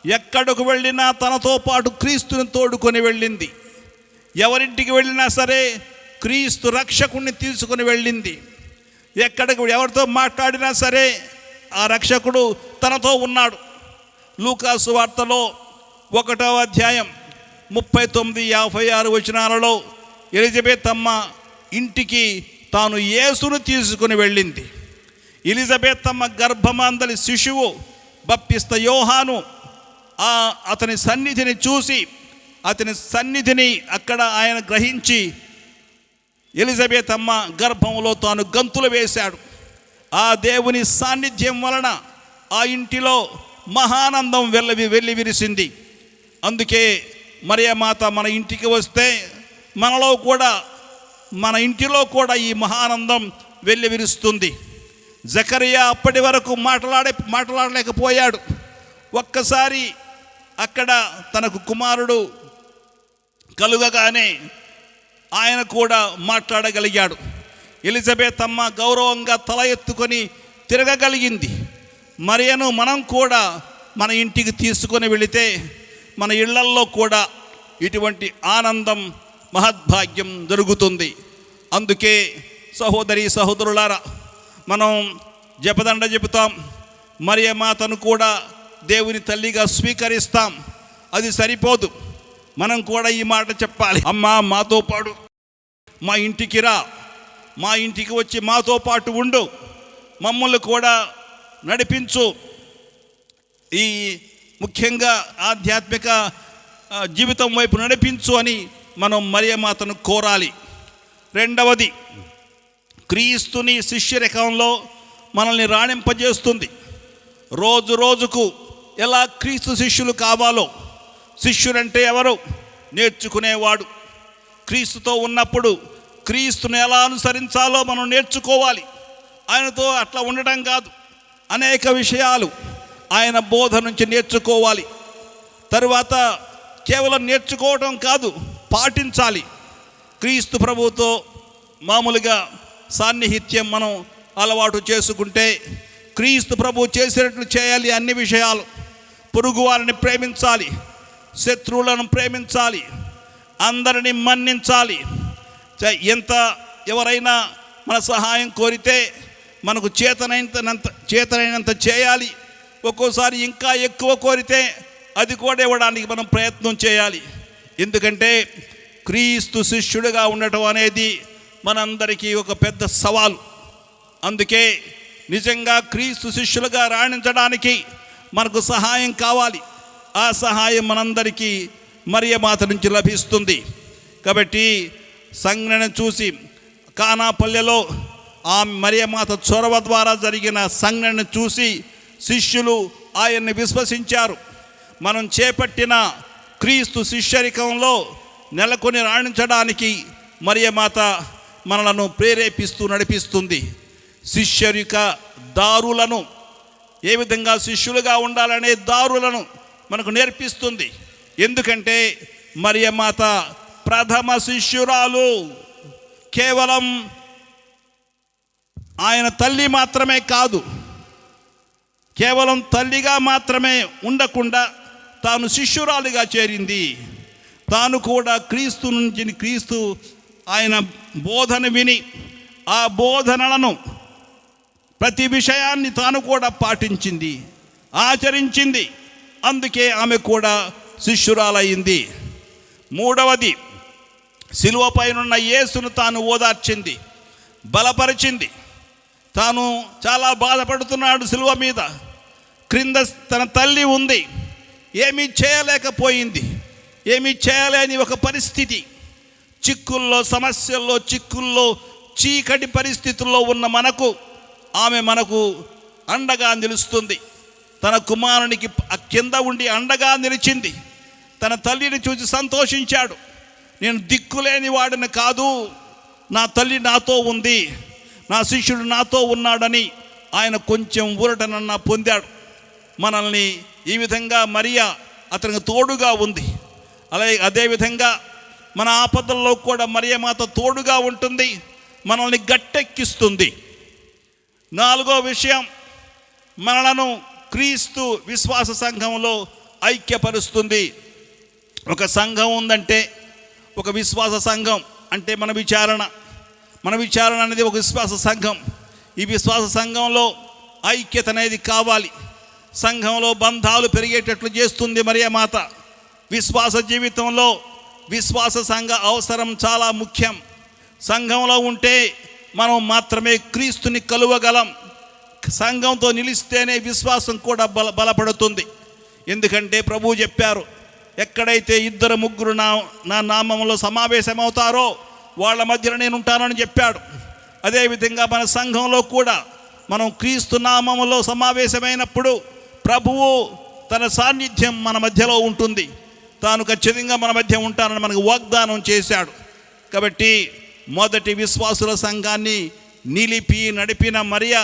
ఎక్కడకు వెళ్ళినా తనతో పాటు క్రీస్తుని తోడుకొని వెళ్ళింది. ఎవరింటికి వెళ్ళినా సరే క్రీస్తు రక్షకుడిని తీసుకొని వెళ్ళింది. ఎవరితో మాట్లాడినా సరే ఆ రక్షకుడు తనతో ఉన్నాడు. లూకాసు వార్తలో 1వ అధ్యాయం 39-56 వచనాలలో ఎలిజబెత్ అమ్మ ఇంటికి తాను యేసును తీసుకుని వెళ్ళింది. ఎలిజబెత్ అమ్మ గర్భమందలి శిశువు బప్తిస్త యోహాను అతని సన్నిధిని చూసి, అతని సన్నిధిని అక్కడ ఆయన గ్రహించి ఎలిజబెత్ అమ్మ గర్భంలో తాను గంతులు వేశాడు. ఆ దేవుని సాన్నిధ్యం వలన ఆ ఇంటిలో మహానందం వెళ్ళి విరిసింది. అందుకే మరియమాత మన ఇంటికి వస్తే మన ఇంటిలో కూడా ఈ మహానందం వెళ్ళి విరుస్తుంది. జకరియా అప్పటి వరకు మాట్లాడలేకపోయాడు. ఒక్కసారి అక్కడ తనకు కుమారుడు కలుగగానే ఆయన కూడా మాట్లాడగలిగాడు. ఎలిజబెత్ అమ్మ గౌరవంగా తల ఎత్తుకొని తిరగగలిగింది. మరియను మనం కూడా మన ఇంటికి తీసుకొని వెళితే మన ఇళ్లల్లో కూడా ఇటువంటి ఆనందం మహద్భాగ్యం జరుగుతుంది. అందుకే సహోదరి సహోదరులారా, మనం జపదండ చెబుతాం, మరియమాతను కూడా దేవుని తల్లిగా స్వీకరిస్తాం. అది సరిపోదు, మనం కూడా ఈ మాట చెప్పాలి. అమ్మా, మాతో పాటు మా ఇంటికి రా, మా ఇంటికి వచ్చి మాతో పాటు ఉండు, మమ్మల్ని కూడా నడిపించు, ఈ ముఖ్యంగా ఆధ్యాత్మిక జీవితం వైపు నడిపించు అని మనం మరియమాతను కోరాలి. రెండవది, క్రీస్తుని శిష్యరకంలో మనల్ని రాణింపజేస్తుంది. రోజు రోజుకు ఎలా క్రీస్తు శిష్యులు కావాలో. శిష్యుడంటే ఎవరు? నేర్చుకునేవాడు. క్రీస్తుతో ఉన్నప్పుడు క్రీస్తుని ఎలా అనుసరించాలో మనం నేర్చుకోవాలి. ఆయనతో అట్లా ఉండటం కాదు, అనేక విషయాలు ఆయన బోధ నుంచి నేర్చుకోవాలి. తరువాత కేవలం నేర్చుకోవడం కాదు, పాటించాలి. క్రీస్తు ప్రభువుతో మామూలుగా సాన్నిహిత్యం మనం అలవాటు చేసుకుంటే క్రీస్తు ప్రభువు చేసినట్లు చేయాలి. అన్ని విషయాలు, పొరుగు వారిని ప్రేమించాలి, శత్రువులను ప్రేమించాలి, అందరిని మన్నించాలి. ఎవరైనా మన సహాయం కోరితే మనకు చేతనైనంత చేయాలి. ఒక్కోసారి ఇంకా ఎక్కువ కోరితే అది కూడా ఇవ్వడానికి మనం ప్రయత్నం చేయాలి. ఎందుకంటే క్రీస్తు శిష్యుడిగా ఉండటం అనేది మనందరికీ ఒక పెద్ద సవాలు. అందుకే నిజంగా క్రీస్తు శిష్యులుగా రాణించడానికి మనకు సహాయం కావాలి. ఆ సహాయం మనందరికీ మరియమాత నుంచి లభిస్తుంది. కాబట్టి సంజ్ఞను చూసి కానాపల్లెలో ఆ మరియమాత చొరవ ద్వారా జరిగిన సంజ్ఞను చూసి శిష్యులు ఆయన్ని విశ్వసించారు. మనం చేపట్టిన క్రీస్తు శిష్యరికంలో నెలకొని రాణించడానికి మరియమాత మనలను ప్రేరేపిస్తూ నడిపిస్తుంది. శిష్యరిక దారులను, ఏ విధంగా శిష్యులుగా ఉండాలనే దారులను మనకు నేర్పిస్తుంది. ఎందుకంటే మరియమాత ప్రథమ శిష్యురాలు. కేవలం ఆయన తల్లి మాత్రమే కాదు, కేవలం తల్లిగా మాత్రమే ఉండకుండా తాను శిష్యురాలిగా చేరింది. తాను కూడా క్రీస్తు ఆయన బోధన విని ఆ బోధనలను ప్రతి విషయాన్ని తాను కూడా పాటించింది, ఆచరించింది. అందుకే ఆమె కూడా శిష్యురాలయ్యింది. మూడవది, శిలువ పైనున్న యేసును తాను ఓదార్చింది, బలపరిచింది. తాను చాలా బాధపడుతున్నాడు శిలువ మీద, క్రింద తన తల్లి ఉంది, ఏమీ చేయలేకపోయింది. ఏమీ చేయలేని ఒక పరిస్థితి, చిక్కుల్లో, సమస్యల్లో, చిక్కుల్లో, చీకటి పరిస్థితుల్లో ఉన్న ఆమె మనకు అండగా నిలుస్తుంది. తన కుమారునికి కింద ఉండి అండగా నిలిచింది. తన తల్లిని చూసి సంతోషించాడు. నేను దిక్కులేని వాడిని కాదు, నా తల్లి నాతో ఉంది, నా శిష్యుడు నాతో ఉన్నాడని ఆయన కొంచెం ఊరటనన్నా పొందాడు. మనల్ని ఈ విధంగా మరియా అతనికి తోడుగా ఉంది. అలాగే అదేవిధంగా మన ఆపదల్లో కూడా మరియమాత తోడుగా ఉంటుంది, మనల్ని గట్టెక్కిస్తుంది. నాలుగో విషయం, మనలను క్రీస్తు విశ్వాస సంఘంలో ఐక్యపరుస్తుంది. ఒక సంఘం ఉందంటే, ఒక విశ్వాస సంఘం అంటే మన విచారణ అనేది ఒక విశ్వాస సంఘం. ఈ విశ్వాస సంఘంలో ఐక్యత అనేది కావాలి. సంఘంలో బంధాలు పెరిగేటట్లు చేస్తుంది మరియమాత. విశ్వాస జీవితంలో విశ్వాస సంఘ అవసరం చాలా ముఖ్యం. సంఘంలో ఉంటే మనం మాత్రమే క్రీస్తుని కలువగలం. సంఘంతో నిలిస్తేనే విశ్వాసం కూడా బలపడుతుంది. ఎందుకంటే ప్రభువు చెప్పారు, ఎక్కడైతే 2-3 నా నామములో సమావేశమవుతారో వాళ్ళ మధ్యలో నేను ఉంటానని చెప్పాడు. అదేవిధంగా మన సంఘంలో కూడా మనం క్రీస్తు నామములో సమావేశమైనప్పుడు ప్రభువు తన సాన్నిధ్యం మన మధ్యలో ఉంటుంది. తాను ఖచ్చితంగా మన మధ్య ఉంటానని మనకు వాగ్దానం చేశాడు. కాబట్టి మొదటి విశ్వాసుల సంఘాన్ని నిలిపి నడిపిన మరియ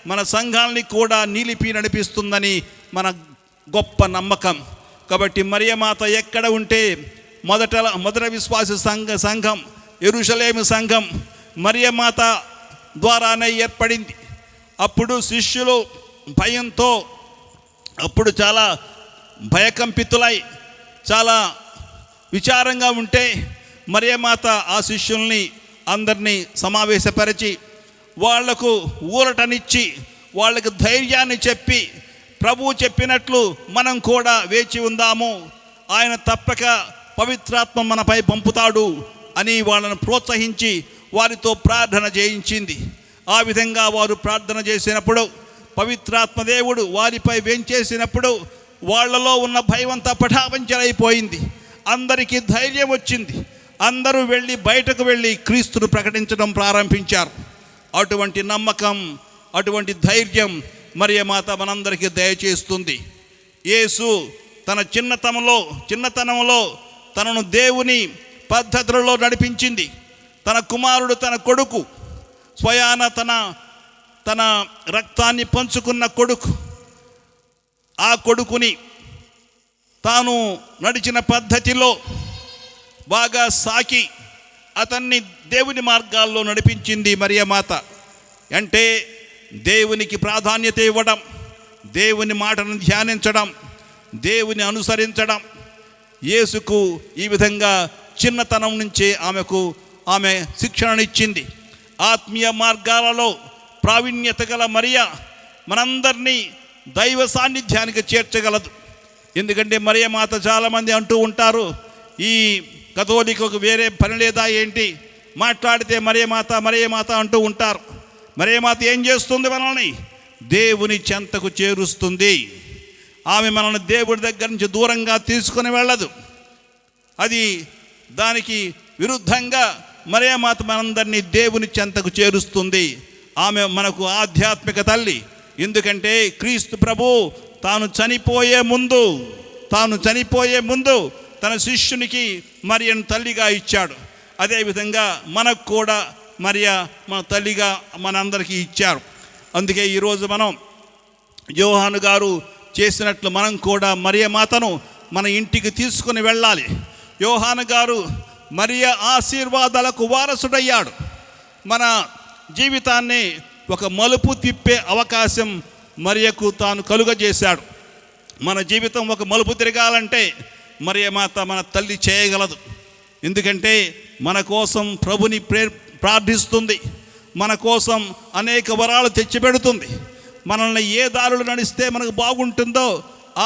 మన సంఘాన్ని కూడా నిలిపి నడిపిస్తుందని మన గొప్ప నమ్మకం. కాబట్టి మరియమాత ఎక్కడ ఉంటే మొదటి విశ్వాస సంఘం యెరూషలేము సంఘం మరియమాత ద్వారానే ఏర్పడింది. అప్పుడు శిష్యులు భయంతో అప్పుడు చాలా భయకంపితులై చాలా విచారంగా ఉంటే మరియమాత ఆ శిష్యుల్ని అందరినీ సమావేశపరిచి వాళ్లకు ఊరటనిచ్చి వాళ్ళకు ధైర్యాన్ని చెప్పి ప్రభువు చెప్పినట్లు మనం కూడా వేచి ఉందాము, ఆయన తప్పక పవిత్రాత్మ మనపై పంపుతాడు అని వాళ్ళను ప్రోత్సహించి వారితో ప్రార్థన చేయించింది. ఆ విధంగా వారు ప్రార్థన చేసినప్పుడు పవిత్రాత్మ దేవుడు వారిపై వేంచేసినప్పుడు వాళ్ళలో ఉన్న భయం అంతా పటాపంచలైపోయింది. అందరికీ ధైర్యం వచ్చింది. అందరూ బయటకు వెళ్ళి క్రీస్తును ప్రకటించడం ప్రారంభించారు. అటువంటి నమ్మకం, అటువంటి ధైర్యం మరియమాత మనందరికీ దయచేస్తుంది. యేసు తన చిన్నతనంలో తనను దేవుని పద్ధతులలో నడిపించింది. తన కుమారుడు, తన కొడుకు, స్వయాన తన రక్తాన్ని పంచుకున్న కొడుకు, ఆ కొడుకుని తాను నడిచిన పద్ధతిలో బాగా సాకి అతన్ని దేవుని మార్గాల్లో నడిపించింది మరియమాత. అంటే దేవునికి ప్రాధాన్యత ఇవ్వడం, దేవుని మాటను ధ్యానించడం, దేవుని అనుసరించడం. యేసుకు ఈ విధంగా చిన్నతనం నుంచే ఆమె శిక్షణనిచ్చింది. ఆత్మీయ మార్గాలలో ప్రావీణ్యత గల మరియ మనందరినీ దైవ సాన్నిధ్యానికి చేర్చగలదు. ఎందుకంటే మరియమాత చాలామంది అంటూ ఉంటారు, ఈ కథోలికకు వేరే పని లేదా ఏంటి, మాట్లాడితే మరియమాత అంటూ ఉంటారు. మరియమాత ఏం చేస్తుంది? మనల్ని దేవుని చెంతకు చేరుస్తుంది. ఆమె మనల్ని దేవుడి దగ్గర నుంచి దూరంగా తీసుకొని వెళ్ళదు. అది దానికి విరుద్ధంగా మరియమాత మనందరినీ దేవుని చెంతకు చేరుస్తుంది. ఆమె మనకు ఆధ్యాత్మిక తల్లి. ఎందుకంటే క్రీస్తు ప్రభు తాను చనిపోయే ముందు తన శిష్యునికి మరియను తల్లిగా ఇచ్చాడు. అదేవిధంగా మనకు కూడా మన తల్లిగా మనందరికీ ఇచ్చారు. అందుకే ఈరోజు మనం యోహాను గారు చేసినట్లు మనం కూడా మరియమాతను మన ఇంటికి తీసుకుని వెళ్ళాలి. యోహాను గారు మరియ ఆశీర్వాదాలకు వారసుడయ్యాడు. మన జీవితాన్ని ఒక మలుపు తిప్పే అవకాశం మరియకు తాను కలుగజేశాడు. మన జీవితం ఒక మలుపు తిరగాలంటే మరియమాత మన తల్లి చేయగలదు. ఎందుకంటే మన కోసం ప్రభుని ప్రార్థిస్తుంది, మన కోసం అనేక వరాలు తెచ్చిపెడుతుంది. మనల్ని ఏ దారిలో నడిస్తే మనకు బాగుంటుందో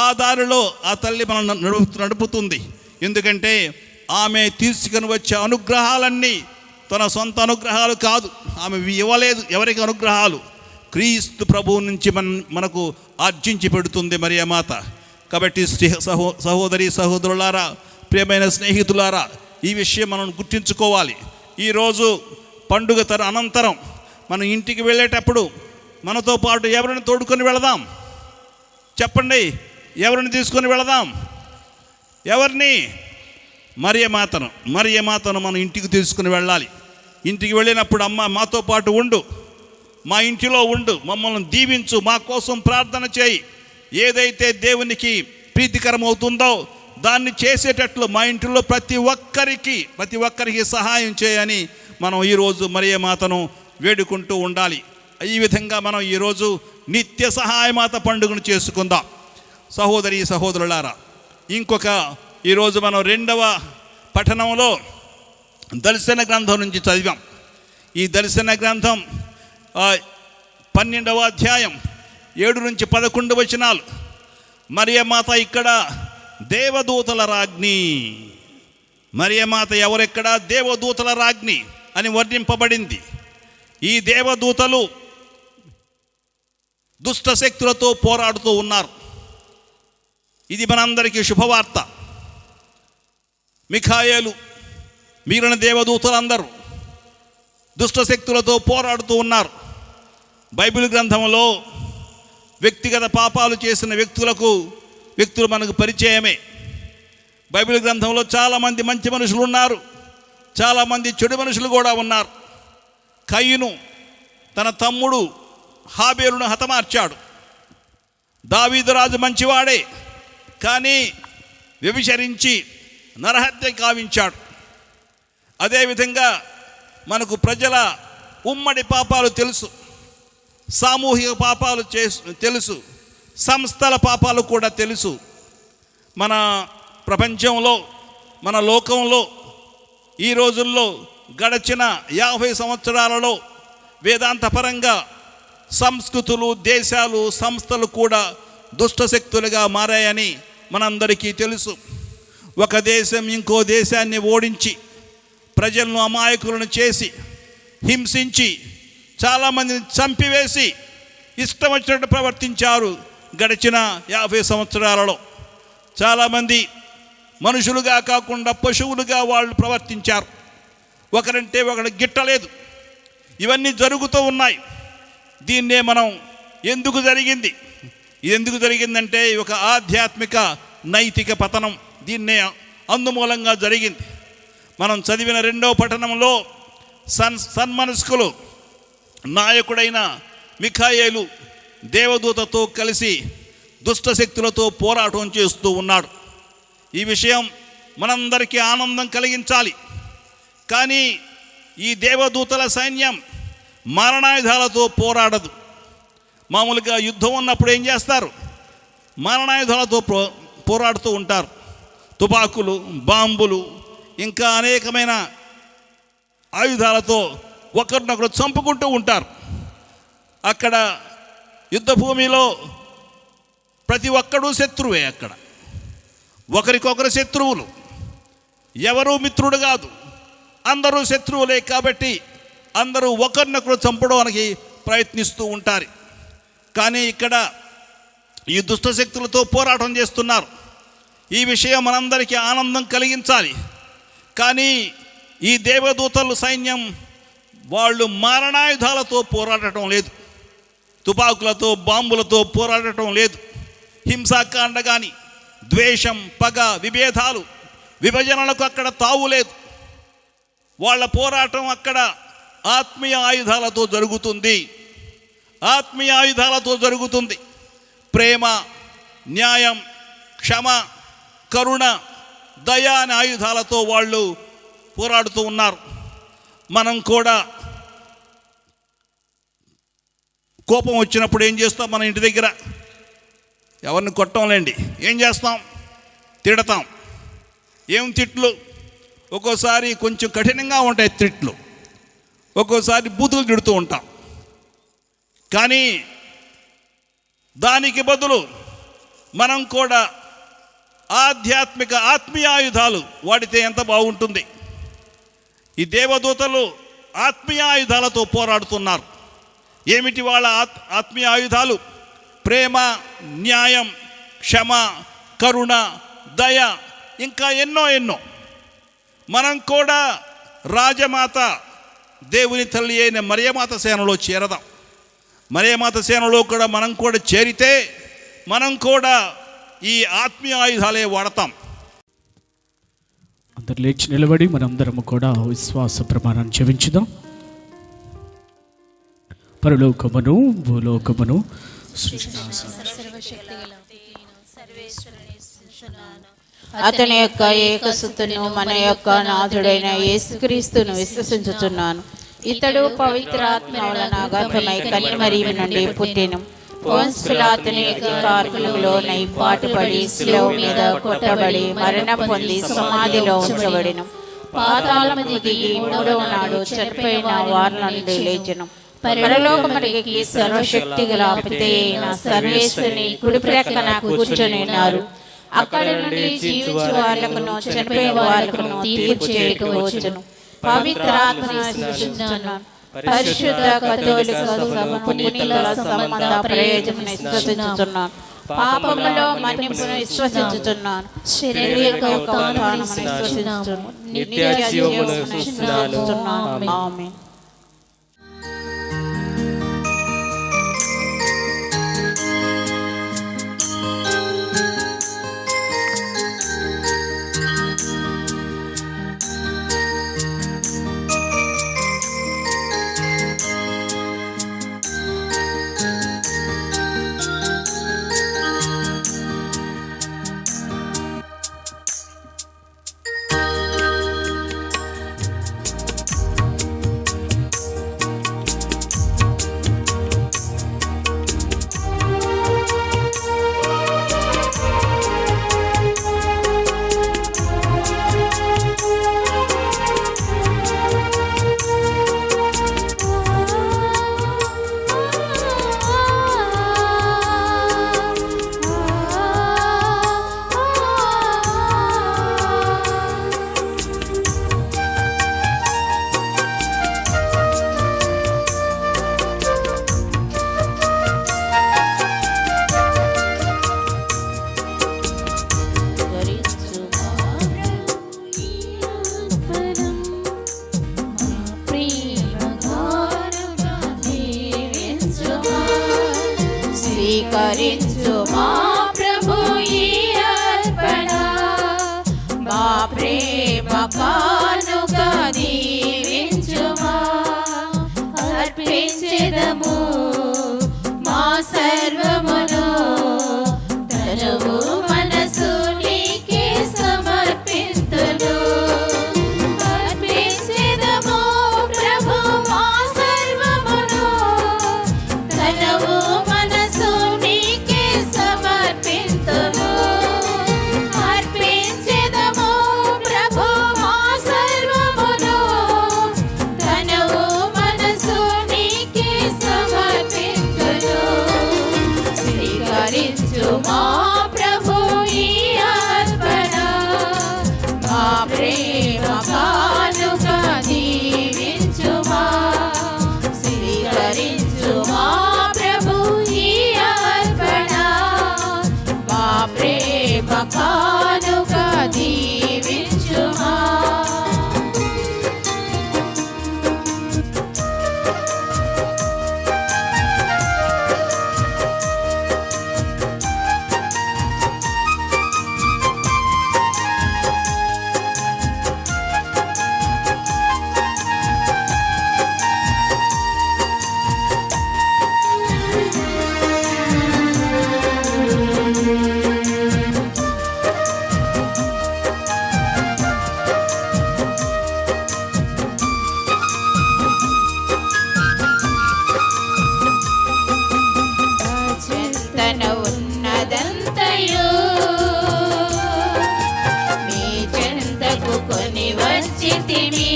ఆ దారిలో ఆ తల్లి మనల్ని నడుపుతుంది. ఎందుకంటే ఆమె తీసుకొని వచ్చే అనుగ్రహాలన్నీ తన సొంత అనుగ్రహాలు కాదు, ఆమె ఇవ్వలేదు ఎవరికి అనుగ్రహాలు, క్రీస్తు ప్రభువు నుంచి మనకు ఆర్జించి పెడుతుంది మరియమాత. కాబట్టి సహోదరి సహోదరులారా, ప్రియమైన స్నేహితులారా, ఈ విషయం మనం గుర్తించుకోవాలి. ఈరోజు పండుగ అనంతరం మనం ఇంటికి వెళ్ళేటప్పుడు మనతో పాటు ఎవరిని తోడుకొని వెళదాం? చెప్పండి, ఎవరిని తీసుకొని వెళదాం? ఎవరిని? మరియమాతను మనం ఇంటికి తీసుకుని వెళ్ళాలి. ఇంటికి వెళ్ళినప్పుడు అమ్మ మాతో పాటు ఉండు, మా ఇంటిలో ఉండు, మమ్మల్ని దీవించు, మా కోసం ప్రార్థన చేయి, ఏదైతే దేవునికి ప్రీతికరమవుతుందో దాన్ని చేసేటట్లు మా ఇంటిలో ప్రతి ఒక్కరికి సహాయం చేయని మనం ఈరోజు మరియమాతను వేడుకుంటూ ఉండాలి. ఈ విధంగా మనం ఈరోజు నిత్య సహాయమాత పండుగను చేసుకుందాం. సహోదరి సహోదరులారా, ఈరోజు మనం 2వ పఠనంలో దర్శన గ్రంథం నుంచి చదివాం. ఈ దర్శన గ్రంథం 12వ అధ్యాయం 7 నుంచి 11 వచనాలు. మరియమాత ఇక్కడ దేవదూతల రాజ్ఞి. మరియమాత ఎవరెక్కడ? దేవదూతల రాజ్ఞి అని వర్ణింపబడింది. ఈ దేవదూతలు దుష్ట శక్తులతో పోరాడుతూ ఉన్నారు. ఇది మనందరికీ శుభవార్త. మిఖాయేలు మిగిలిన దేవదూతలందరూ దుష్ట శక్తులతో పోరాడుతూ ఉన్నారు. బైబిల్ గ్రంథంలో వ్యక్తిగత పాపాలు చేసిన వ్యక్తులు మనకు పరిచయమే. బైబిల్ గ్రంథంలో చాలామంది మంచి మనుషులు ఉన్నారు, చాలామంది చెడు మనుషులు కూడా ఉన్నారు. కయ్యను తన తమ్ముడు హాబేలును హతమార్చాడు. దావీదు రాజు మంచివాడే, కానీ వ్యభిచరించి నరహత్య కావించాడు. అదేవిధంగా మనకు ప్రజల ఉమ్మడి పాపాలు తెలుసు, సామూహిక పాపాలు తెలుసు, సంస్థల పాపాలు కూడా తెలుసు. మన ప్రపంచంలో, మన లోకంలో ఈ రోజుల్లో గడచిన 50 సంవత్సరాలలో వేదాంతపరంగా సంస్కృతులు, దేశాలు, సంస్థలు కూడా దుష్టశక్తులుగా మారాయని మనందరికీ తెలుసు. ఒక దేశం ఇంకో దేశాన్ని ఓడించి ప్రజలను అమాయకులను చేసి హింసించి చాలామందిని చంపివేసి ఇష్టం వచ్చినట్టు ప్రవర్తించారు. గడిచిన 50 సంవత్సరాలలో చాలామంది మనుషులుగా కాకుండా పశువులుగా వాళ్ళు ప్రవర్తించారు. ఒకరంటే ఒకరు గిట్టలేదు. ఇవన్నీ జరుగుతూ ఉన్నాయి. దీన్నే మనం ఎందుకు జరిగిందంటే ఒక ఆధ్యాత్మిక నైతిక పతనం దీన్నే అందుమూలంగా జరిగింది. మనం చదివిన 2వ పట్టణంలో సన్మనస్కులు నాయకుడైన మిఖాయేలు దేవదూతతో కలిసి దుష్టశక్తులతో పోరాటం చేస్తూ ఉన్నాడు. ఈ విషయం మనందరికీ ఆనందం కలిగించాలి. కానీ ఈ దేవదూతల సైన్యం మారణాయుధాలతో పోరాడదు. మామూలుగా యుద్ధం ఉన్నప్పుడు ఏం చేస్తారు? మారణాయుధాలతో పోరాడుతూ ఉంటారు. తుపాకులు, బాంబులు, ఇంకా అనేకమైన ఆయుధాలతో ఒకరినొకరు చంపుకుంటూ ఉంటారు. అక్కడ యుద్ధ భూమిలో ప్రతి ఒక్కడూ శత్రువే. అక్కడ ఒకరికొకరు శత్రువులు, ఎవరూ మిత్రుడు కాదు, అందరూ శత్రువులే. కాబట్టి అందరూ ఒకరినొకరు చంపడానికి ప్రయత్నిస్తూ ఉంటారు. కానీ ఇక్కడ ఈ దుష్టశక్తులతో పోరాటం చేస్తున్నారు. ఈ విషయం మనందరికీ ఆనందం కలిగించాలి. కానీ ఈ దేవదూతల సైన్యం వాళ్ళు మారణాయుధాలతో పోరాడటం లేదు, తుపాకులతో, బాంబులతో పోరాడటం లేదు. హింసాకాండ కానీ, ద్వేషం, పగ, విభేదాలు, విభజనలకు అక్కడ తావు లేదు. వాళ్ళ పోరాటం అక్కడ ఆత్మీయ ఆయుధాలతో జరుగుతుంది. ఆత్మీయ ఆయుధాలతో జరుగుతుంది. ప్రేమ, న్యాయం, క్షమ, కరుణ, దయ అనే ఆయుధాలతో వాళ్ళు పోరాడుతూ ఉన్నారు. మనం కూడా కోపం వచ్చినప్పుడు ఏం చేస్తాం? మన ఇంటి దగ్గర ఎవరిని కొట్టంలేండి, ఏం చేస్తాం? తిడతాం. ఏం తిట్లు? ఒక్కోసారి కొంచెం కఠినంగా ఉంటాయి తిట్లు, ఒక్కోసారి బూతులు తిడుతూ ఉంటాం. కానీ దానికి బదులు మనం కూడా ఆత్మీయ ఆయుధాలు వాడితే ఎంత బాగుంటుంది. ఈ దేవదూతలు ఆత్మీయ ఆయుధాలతో పోరాడుతున్నారు. ఏమిటి వాళ్ళ ఆత్మీయ ఆయుధాలు? ప్రేమ, న్యాయం, క్షమ, కరుణ, దయ, ఇంకా ఎన్నో ఎన్నో. మనం కూడా రాజమాత దేవుని తల్లి అయిన మరియమాత సేనలో చేరదాం. మరియమాత సేనలో కూడా మనం కూడా చేరితే మనం కూడా ఈ ఆత్మీయ ఆయుధాలే వాడతాం. అందరు లేచి నిలబడి మనందరము కూడా విశ్వాస ప్రమాణాన్ని జపించుదాం. పరలోకమును భూలోకమును అతని యొక్క ఏకసుతును మన యొక్క నాథుడైన యేసుక్రీస్తును విశ్వసించుచున్నాను. ఇతడు పవిత్రాత్మ వలన గర్భమై కన్యమరియు నుండి పుట్టెను. పొన్స్పిలాతుని అధికారములో పాటుపడి శిలువ మీద కొట్టబడి మరణం పొంది సమాధిలో ఉంచబడెను. పాతాళము దిగి మూడవ నాడు చనిపోయిన వారి నుండి లేచెను. పరలోకమునికి సర్వశక్తి గల పిత అయిన సర్వేశ్వరుని కుడి ప్రక్కన కూర్చొని ఉన్నారు. అక్కడ నుండి జీవించు వాళ్లకును చనిపోయిన వాళ్లకును తీర్పు చేయకు వచ్చును. పవిత్రాత్మను విశ్వసించుచున్నాను. పరిశుద్ధ కథోలిక సభ పునీతుల సంబంధ ప్రయోజనం విశ్వసించుచున్నాను. పాపములో మన్నింపును విశ్వసించుచున్నాను. శరీర యొక్క ఉత్థానమును విశ్వసించుచున్నాను. నిత్య జీవమును విశ్వసించుచున్నాను. ఆమేన్. స్వీకరించు మా ప్రభు ఈ అర్పణ, మా ప్రేమ కానుక దీవించుమా. అర్పించెదము మా సర్వమును, తనువు మనసు నీకే సమర్పింతును. అర్పించెదము ప్రభు మా సర్వమును, తనువు మనసు నీకే సమర్పింతును. అర్పించెదము ప్రభు మా సర్వమును, తనువు మనసు నీకే సమర్పింతును. స్వీకరించు మా ప్రభు ఈ అర్పణ, మా ప్రేమ కానుక దీవించుమా. స్వీకరించు మా ప్రభు ఈ అర్పణ, మా ప్రేమ కానుక దీవించుమా. చింతన ఉన్నదంతయు మీ చెంతకు కొని వచ్చితిమి.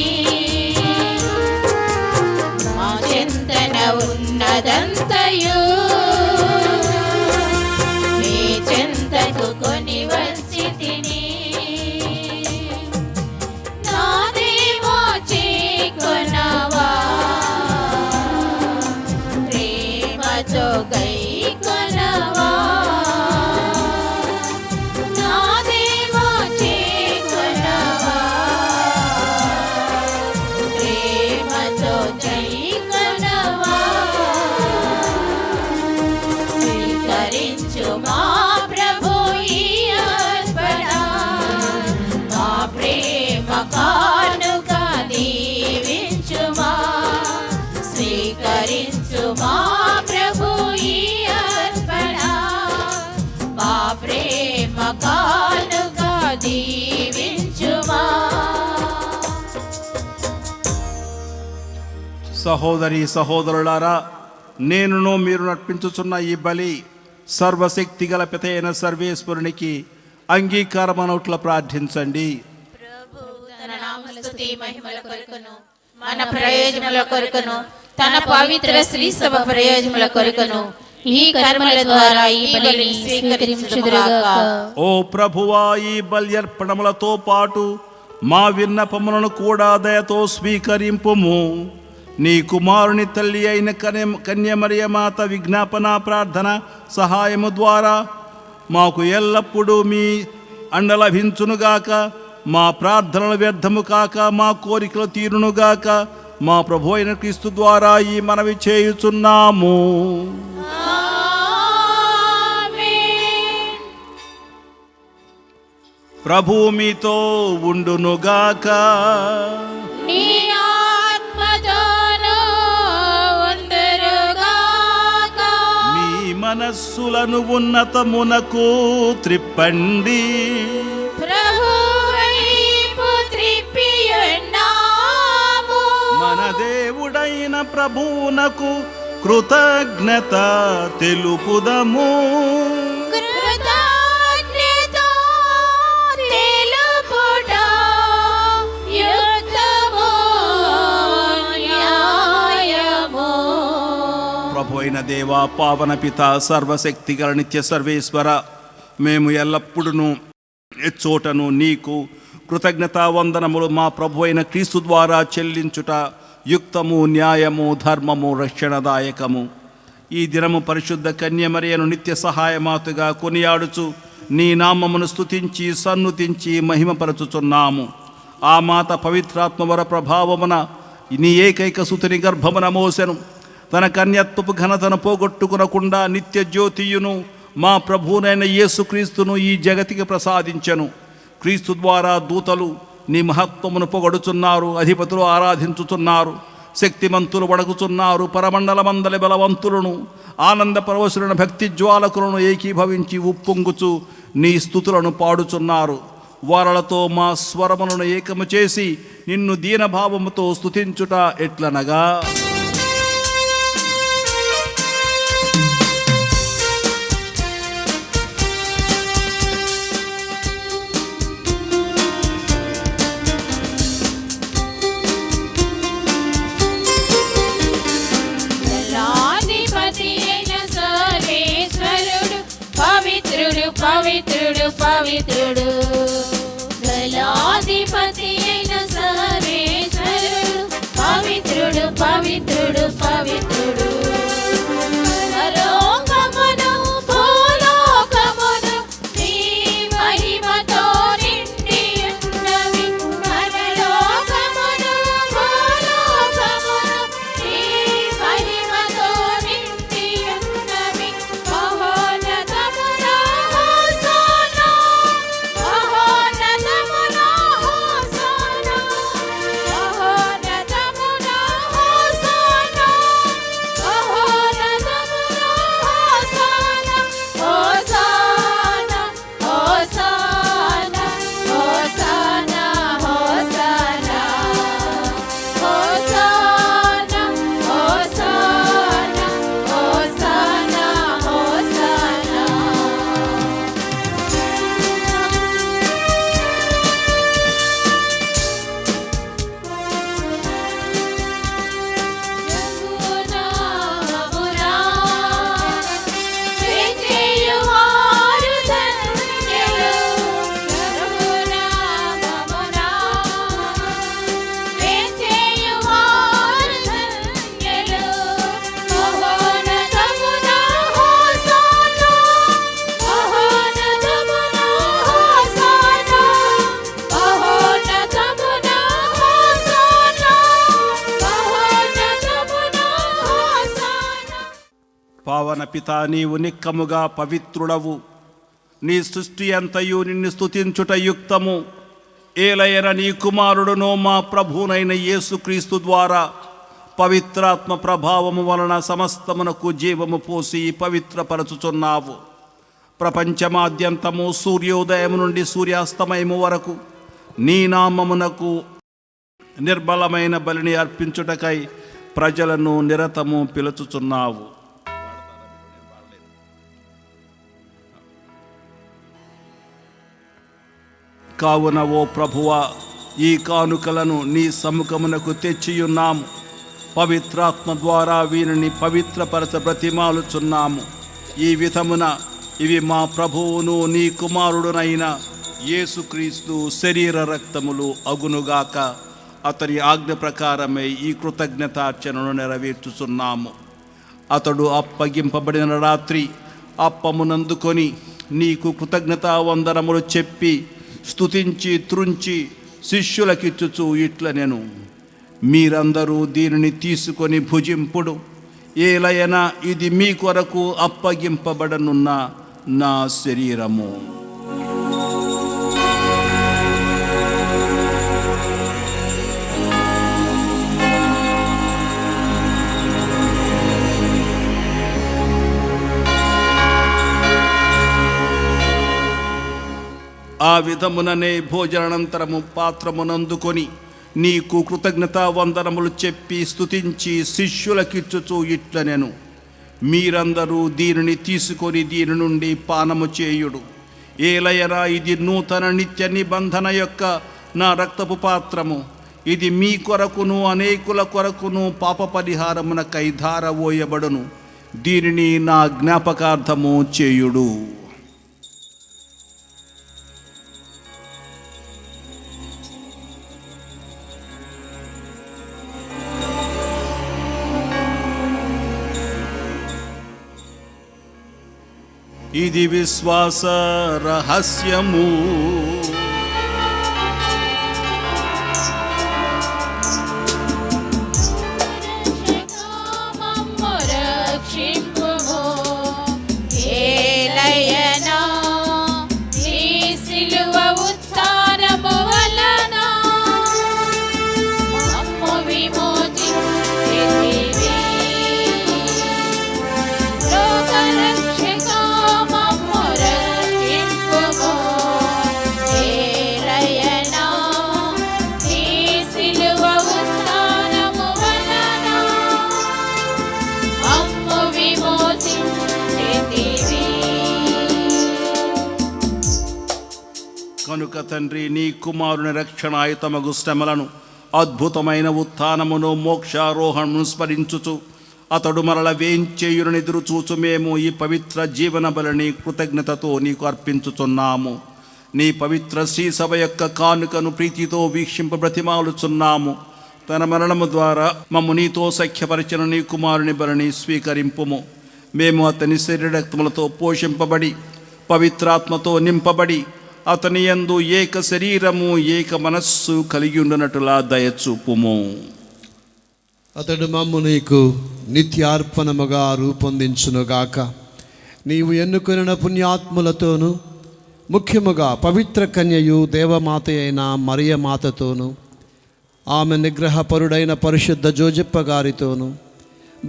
మా చింతన ఉన్నదంతయు మీ చెంతకు కొని వచ్చితిని. నా దేవా చేకొనవా, ప్రేమతో గైకొనవా. నా దేవా చేకొనవా, ప్రేమతో గైకొనవా. స్వీకరించు మా ప్రభు ఈ అర్పణ, మా ప్రేమ కానుక దీవించుమా. స్వీకరించు మా ప్రభు ఈ అర్పణ, మా ప్రేమ కానుక దీవించుమా. సహోదరి సహోదరులారా, నేనును మీరు నర్పించుచున్న ఈ బలి సర్వశక్తి గల పితైన సర్వేశ్వరునికి అంగీకారమనౌట్ల ప్రార్థించండి. తన నామస్తుతి మహిమల కొరకును, మన ప్రయోజనముల కొరకును, తన పవిత్ర శ్రీ సభ ప్రయోజనముల కొరకును ఈ కర్మల ద్వారా ఈ బలిని స్వీకరించుదురుగాక. ఓ ప్రభువా, ఈ బల్యర్పణములతో పాటు మా విన్నపములను కూడా దయతో స్వీకరింపుము. నీ కుమారుని తల్లి అయిన కన్యమరియమాత విజ్ఞాపన ప్రార్థన సహాయము ద్వారా మాకు ఎల్లప్పుడూ మీ అండ లభించునుగాక. మా ప్రార్థనలు వ్యర్థము కాక, మా కోరికలు తీరునుగాక. మా ప్రభు అయిన క్రీస్తు ద్వారా ఈ మనవి చేయుచున్నాము. ప్రభు మీతో ఉండునుగాక. నీ ఆత్మతోను ఉండునుగాక. మీ మనస్సులను ఉన్నతమునకు త్రిప్పండి. ప్రభు వైపు త్రిప్పియున్నాము. మన దేవుడైన ప్రభువునకు కృతజ్ఞత తెలుపుదము. కృతజ్ఞత తెలుపుట యుక్తము, న్యాయము. ప్రభు అయిన దేవా, పావన పిత, సర్వశక్తి గల నిత్య సర్వేశ్వర, మేము ఎల్లప్పుడూ ఎచ్చోటను నీకు కృతజ్ఞతా వందనములు మా ప్రభు అయిన క్రీస్తు ద్వారా చెల్లించుట యుక్తము, న్యాయము, ధర్మము, రక్షణదాయకము. ఈ దినము పరిశుద్ధ కన్యమరియను నిత్య సహాయమాతుగా కొనియాడుచు నీ నామమును స్తుతించి సన్నుతించి మహిమపరచుచున్నాము. ఆ మాత పవిత్రాత్మవర ప్రభావమున నీ ఏకైక సుతుని గర్భమున మోసెను. తన కన్యత్వపు ఘనతను పోగొట్టుకునకుండా నిత్య జ్యోతియును మా ప్రభువునైన యేసుక్రీస్తును ఈ జగతికి ప్రసాదించెను. క్రీస్తు ద్వారా దూతలు నీ మహత్వమును పొగడుచున్నారు, అధిపతులు ఆరాధించుచున్నారు, శక్తిమంతులు వణకుచున్నారు, పరమండలమందలి బలవంతులను ఆనంద పరవశులైన భక్తి జ్వాలకులను ఏకీభవించి ఉప్పొంగుచు నీ స్తుతులను పాడుచున్నారు. వారలతో మా స్వరములను ఏకము చేసి నిన్ను దీనభావముతో స్తుతించుట ఎట్లనగా, పవిత్రుడు పవిత్రుడు దళాధిపతి అయిన సర్వేశ్వరుడు, పవిత్రుడు పవిత్రుడు పవిత్రుడు. పరలోకమును భూలోకమును నీ మహిమతో నిండి ఉన్నవి. పరలోకమును భూలోకమును నీ మహిమతో నిండి ఉన్నవి. మహోన్నతమున హోసానా, మహోన్నతమున హోసానా, మహోన్నతమున హోసానా, మహోన్నతమున హోసానా, హోసానా, హోసానా, హోసానా, హోసానా, హోసానా, హోసానా, హోసానా, హోసానా. ప్రభునామమునా విజయవారు ధన్యులు, ప్రభునామమునా విజయవారు ధన్యులు. మహోన్నతమున హోసానా, మహోన్నతమున హోసానా, మహోన్నతమున హోసానా, మహోన్నతమున హోసానా. పావన పితా, నీవు నిక్కముగా పవిత్రుడవు. నీ సృష్టి అంతయు నిన్ను స్తుతించుట యుక్తము. ఏలయన నీ కుమారుడును మా ప్రభువునైన యేసుక్రీస్తు ద్వారా పవిత్రాత్మ ప్రభావము వలన సమస్తమునకు జీవము పోసి పవిత్రపరచుచున్నావు. ప్రపంచమాద్యంతము సూర్యోదయము నుండి సూర్యాస్తమయము వరకు నీ నామమునకు నిర్మలమైన బలిని అర్పించుటకై ప్రజలను నిరతము పిలుచుచున్నావు. కావున ఓ ప్రభువా, ఈ కానుకలను నీ సముఖమునకు తెచ్చియున్నాము. పవిత్రాత్మ ద్వారా వీరిని పవిత్రపరచ బ్రతిమాలుచున్నాము. ఈ విధమున ఇవి మా ప్రభువును నీ కుమారుడునైన యేసుక్రీస్తు శరీర రక్తములు అగునుగాక. అతని ఆజ్ఞ ప్రకారమే ఈ కృతజ్ఞతార్చనను నెరవేర్చుచున్నాము. అతడు అప్పగింపబడిన రాత్రి అప్పమునందుకొని నీకు కృతజ్ఞతావందనములు చెప్పి స్తుతించి త్రుంచి శిష్యులకిచ్చుచు ఇట్లనెను, మీరందరూ దీనిని తీసుకొని భుజింపుడు. ఏలయన ఇది మీ కొరకు అప్పగింపబడనున్న నా శరీరము. ఆ విధముననే భోజనానంతరము పాత్రమునందుకొని నీకు కృతజ్ఞతావందనములు చెప్పి స్తుతించి శిష్యులకిచ్చుచు ఇట్లనెను, మీరందరూ దీనిని తీసుకొని దీని నుండి పానము చేయుడు. ఏలయరా, ఇది నూతన నిత్య నిబంధన యొక్క నా రక్తపు పాత్రము. ఇది మీ కొరకును అనేకుల కొరకును పాప పరిహారమునకై ధారవోయబడును. దీనిని నా జ్ఞాపకార్థము చేయుడు. ఇది విశ్వాస రహస్యము. మమ్మ కనుక తండ్రి నీ కుమారుని రక్షణాయుతమగు శ్రమలను అద్భుతమైన ఉత్థానమును మోక్షారోహణను స్మరించుచు అతడు మరల వేంచేయుని ఎదురు చూచు మేము ఈ పవిత్ర జీవన బలిని కృతజ్ఞతతో నీకు అర్పించుచున్నాము. నీ పవిత్ర శ్రీ సభ యొక్క కానుకను ప్రీతితో వీక్షింప బ్రతిమాలుచున్నాము. తన మరణము ద్వారా మమ్ము నీతో సఖ్యపరిచిన నీ కుమారుని బలిని స్వీకరింపుము. మేము అతని శరీరరక్తములతో పోషింపబడి పవిత్రాత్మతో నింపబడి అతని యందు ఏక శరీరము ఏక మనస్సు కలిగి ఉండునట్టులా దయచూపుము. అతడు మమ్ము నీకు నిత్యార్పణముగా రూపొందించునుగాక. నీవు ఎన్నుకొనిన పుణ్యాత్ములతోనూ ముఖ్యముగా పవిత్ర కన్యయు దేవమాత అయిన మరియమాతతోనూ ఆమె నిగ్రహపరుడైన పరిశుద్ధ జోజప్ప గారితోనూ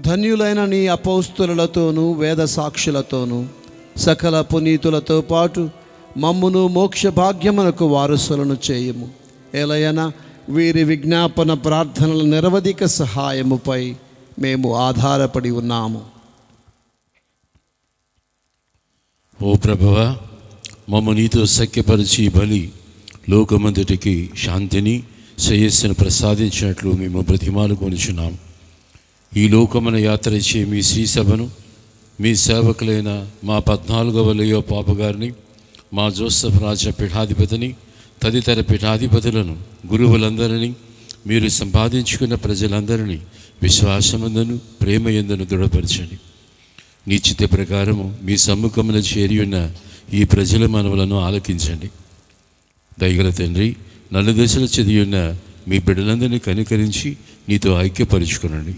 ధన్యులైన నీ అపౌస్తులతోనూ వేద సాక్షులతోనూ సకల పునీతులతో పాటు మమ్మును మోక్ష భాగ్యమునకు వారసులను చేయుము. ఎలయన వీరి విజ్ఞాపన ప్రార్థనల నిరవధిక సహాయముపై మేము ఆధారపడి ఉన్నాము. ఓ ప్రభువా, మమ్మ నీతో సఖ్యపరిచి బలి లోకమంతటికి శాంతిని శ్రేయస్సును ప్రసాదించినట్లు మేము బ్రతిమాలు కొనుచున్నాం. ఈ లోకమున యాత్ర చే మీ శ్రీసభను, మీ సేవకులైన మా 14వ లేయో పాపగారిని, మా జోసెఫ్ రాజా పీఠాధిపతిని, తదితర పీఠాధిపతులను, గురువులందరినీ, మీరు సంపాదించుకున్న ప్రజలందరినీ విశ్వాసమందును ప్రేమయందును దృఢపరచండి. నీ చిత్త ప్రకారము మీ సమ్ముఖమున చేరి ఉన్న ఈ ప్రజల మనవులను ఆలకించండి. దయగల తండ్రి, నలుదశలు చదివి ఉన్న మీ బిడ్డలందరినీ కనికరించి నీతో ఐక్యపరుచుకునండి.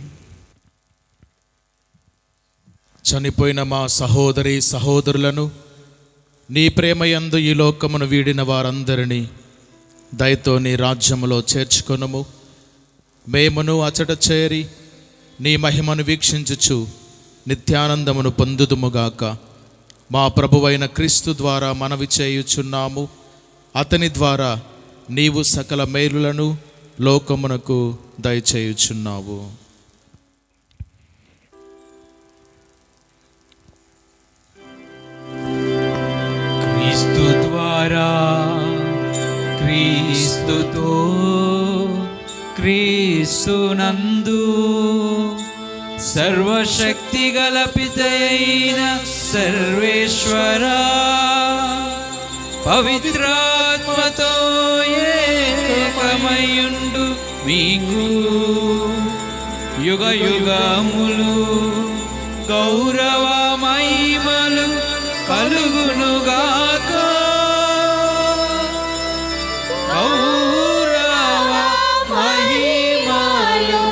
చనిపోయిన మా సహోదరి సహోదరులను నీ ప్రేమయందు ఈ లోకమును వీడిన వారందరినీ దయతో నీ రాజ్యములో చేర్చుకొనుము. మేమును అచట చేరి నీ మహిమను వీక్షించుచు నిత్యానందమును పొందుదుముగాక. మా ప్రభువైన క్రీస్తు ద్వారా మనవి చేయుచున్నాము. అతని ద్వారా నీవు సకల మేలులను లోకమునకు దయచేయుచున్నావు. క్రీస్తు ద్వారా, క్రీస్తుతో, క్రీస్తునందు సర్వశక్తి గల పితయైన సర్వేశ్వరా, పవిత్రాత్మతో ఏకమయుండు మీకు యుగ యుగములు గౌరవ మహిమలు కలుగునుగాక. గౌరవ మహిమలు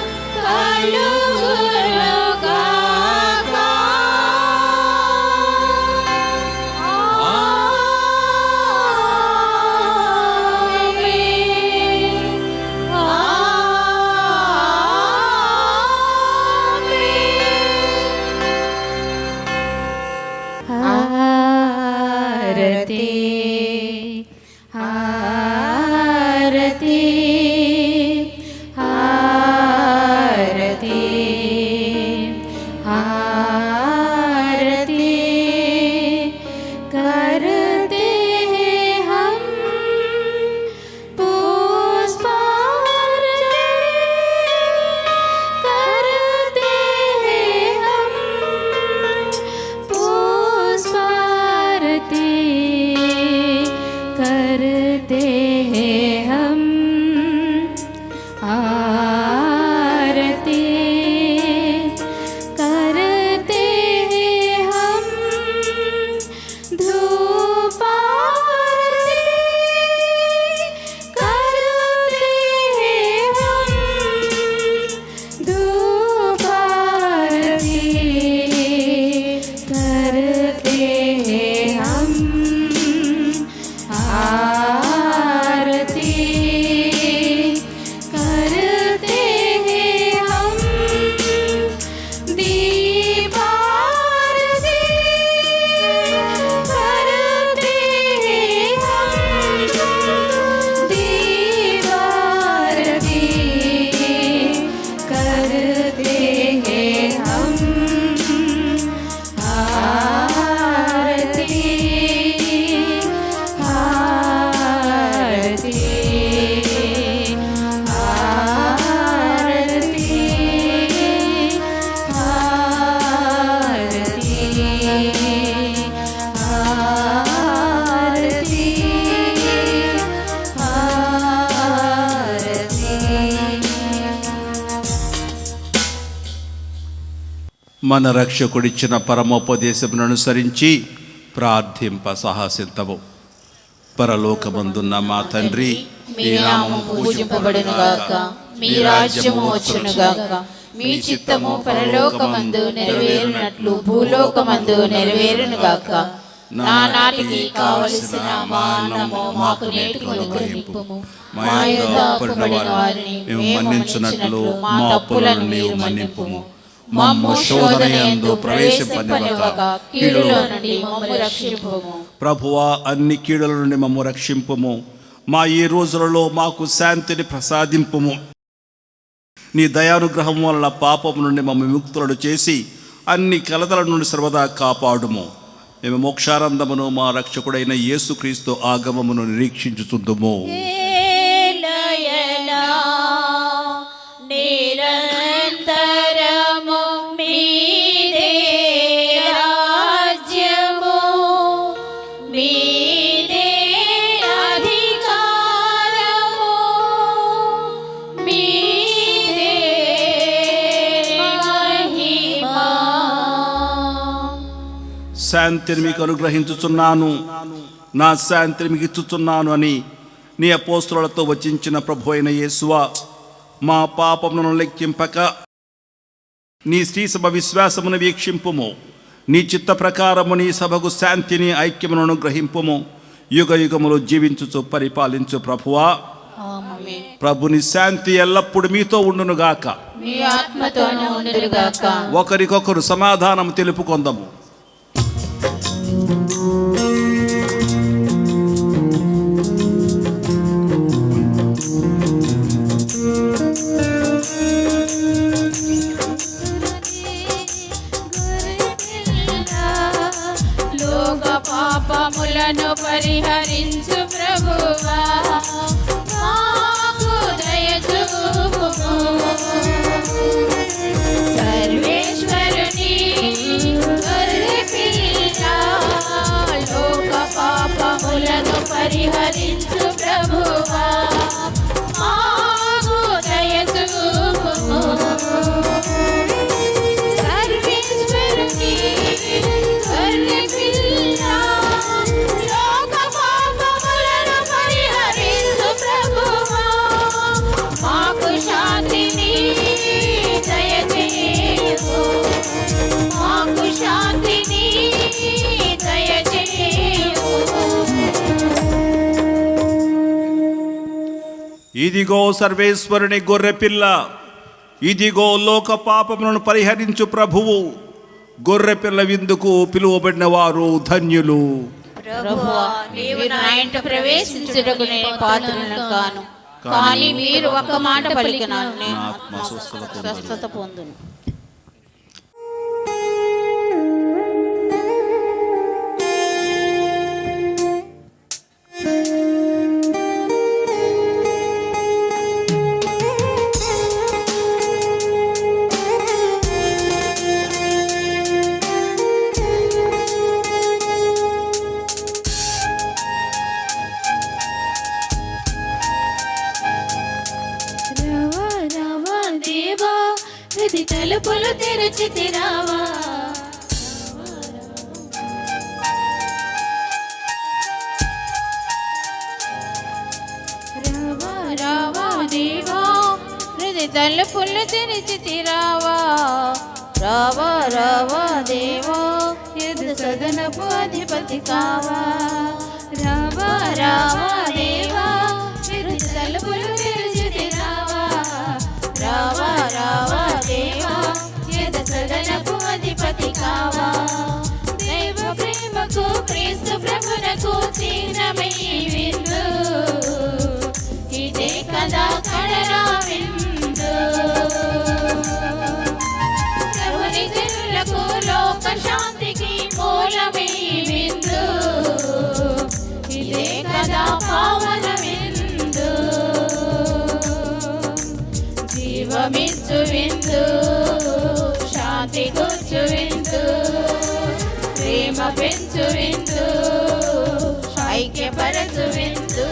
మన రక్షకుడిచ్చిన పరమోపదేశమును అనుసరించి ప్రార్థింప సాహసిద్దాము. పరలోకమందున్న మా తండ్రి, మీ నామము పూజింపబడును గాక, మీ రాజ్యము వచ్చును గాక, మీ చిత్తము పరలోకమందు నెరవేరునట్లు భూలోకమందు నెరవేరును గాక. నానాటికి కావలసిన మా అన్నము మాకు నేటికి అనుగ్రహింపుము. మా యొద్ద అప్పుబడిన వారిని మేము మన్నించున్నట్లు మా తప్పులను మీరు మన్నింపుము. మమ్ము శోధనయందు ప్రవేశింపనివ్వక కీడులో నుండి మమ్ము రక్షింపుము. ప్రభువా, అన్ని కీడుల నుండి మమ్ము రక్షింపుము. మా ఈ రోజులలో మాకు శాంతిని ప్రసాదింపుము. నీ దయానుగ్రహం వలన పాపము నుండి మమ్మ విముక్తులను చేసి అన్ని కలతల నుండి సర్వదా కాపాడుము. మేము మోక్షానందమును మా రక్షకుడైన యేసుక్రీస్తు ఆగమమును నిరీక్షించుచుందుము. నిరంతరము మీదే రాజ్యము, మీదే అధికారము, మీదే మహిమ. శాంతిని మీకు అనుగ్రహించుచున్నాను, నా శాంతిని మీకు ఇచ్చుచున్నాను అని నీ అపోస్తలులతో వచించిన ప్రభు అయిన యేసువా, మా పాపములను లెక్కింపక నీ శ్రీ సభ విశ్వాసమును వీక్షింపుము. నీ చిత్త ప్రకారము నీ సభకు శాంతిని ఐక్యమును అనుగ్రహింపుము. యుగ యుగములు జీవించుచు పరిపాలించు ప్రభువా, ప్రభుని శాంతి ఎల్లప్పుడు మీతో ఉండునుగాక, మీ ఆత్మతోనూ ఉండునుగాక. ఒకరికొకరు సమాధానం తెలుపుకొందము. లోక పాపములను పరిహరించు ప్రభువా, మాకు దయ చూపుము. సర్వేశ్వరుని గొర్రె పిల్ల, లోక పాపములను పరిహరించు ప్రభువా, మాకు దయ చూపుము. సర్వేశ్వరుని గొర్రె పిల్ల, లోక పాపములను పరిహరించు ప్రభువా, మాకు శాంతిని దయచేయు, మాకు శాంతిని దయచేయు. ఇదిగో సర్వేశ్వరుని గొర్రెపిల్ల, ఇదిగో లోక పాపములను పరిహరించు ప్రభువు. గొర్రెపిల్ల విందుకు పిలువబడిన వారు ధన్యులు. ప్రభువా, నీవు నా ఇంట ప్రవేశించుటకు నేను పాత్రను కాను, కానీ మీరు ఒక మాట పలికిన నేను స్వస్థత పొందును. ప్రతి తలుపులు తెరచితి రావా, రావా రావా దేవా, ప్రతి తలుపులు తెరచితి రావా, రావా రావా దేవా, ఎదు సదనపు అధిపతి కావా, రావా రావా దేవా, ప్రతి తలుపులు తెరచితి రావా, రావా రావా దేవా, ఎద సదనపు అధిపతి కావా. దైవ ప్రేమకు క్రీస్తు ప్రభునకు చిహ్నమై విందు, ఇదే కదా కడరా విందు. ప్రభుని జనులకు లోక శాంతికి మూలమై విందు, ఇదే కదా పావన విందు. జీవమిచ్చు విందు, శాంతి కూర్చు విందు, ప్రేమ పెంచు విందు, ఐక్యపరచు విందు.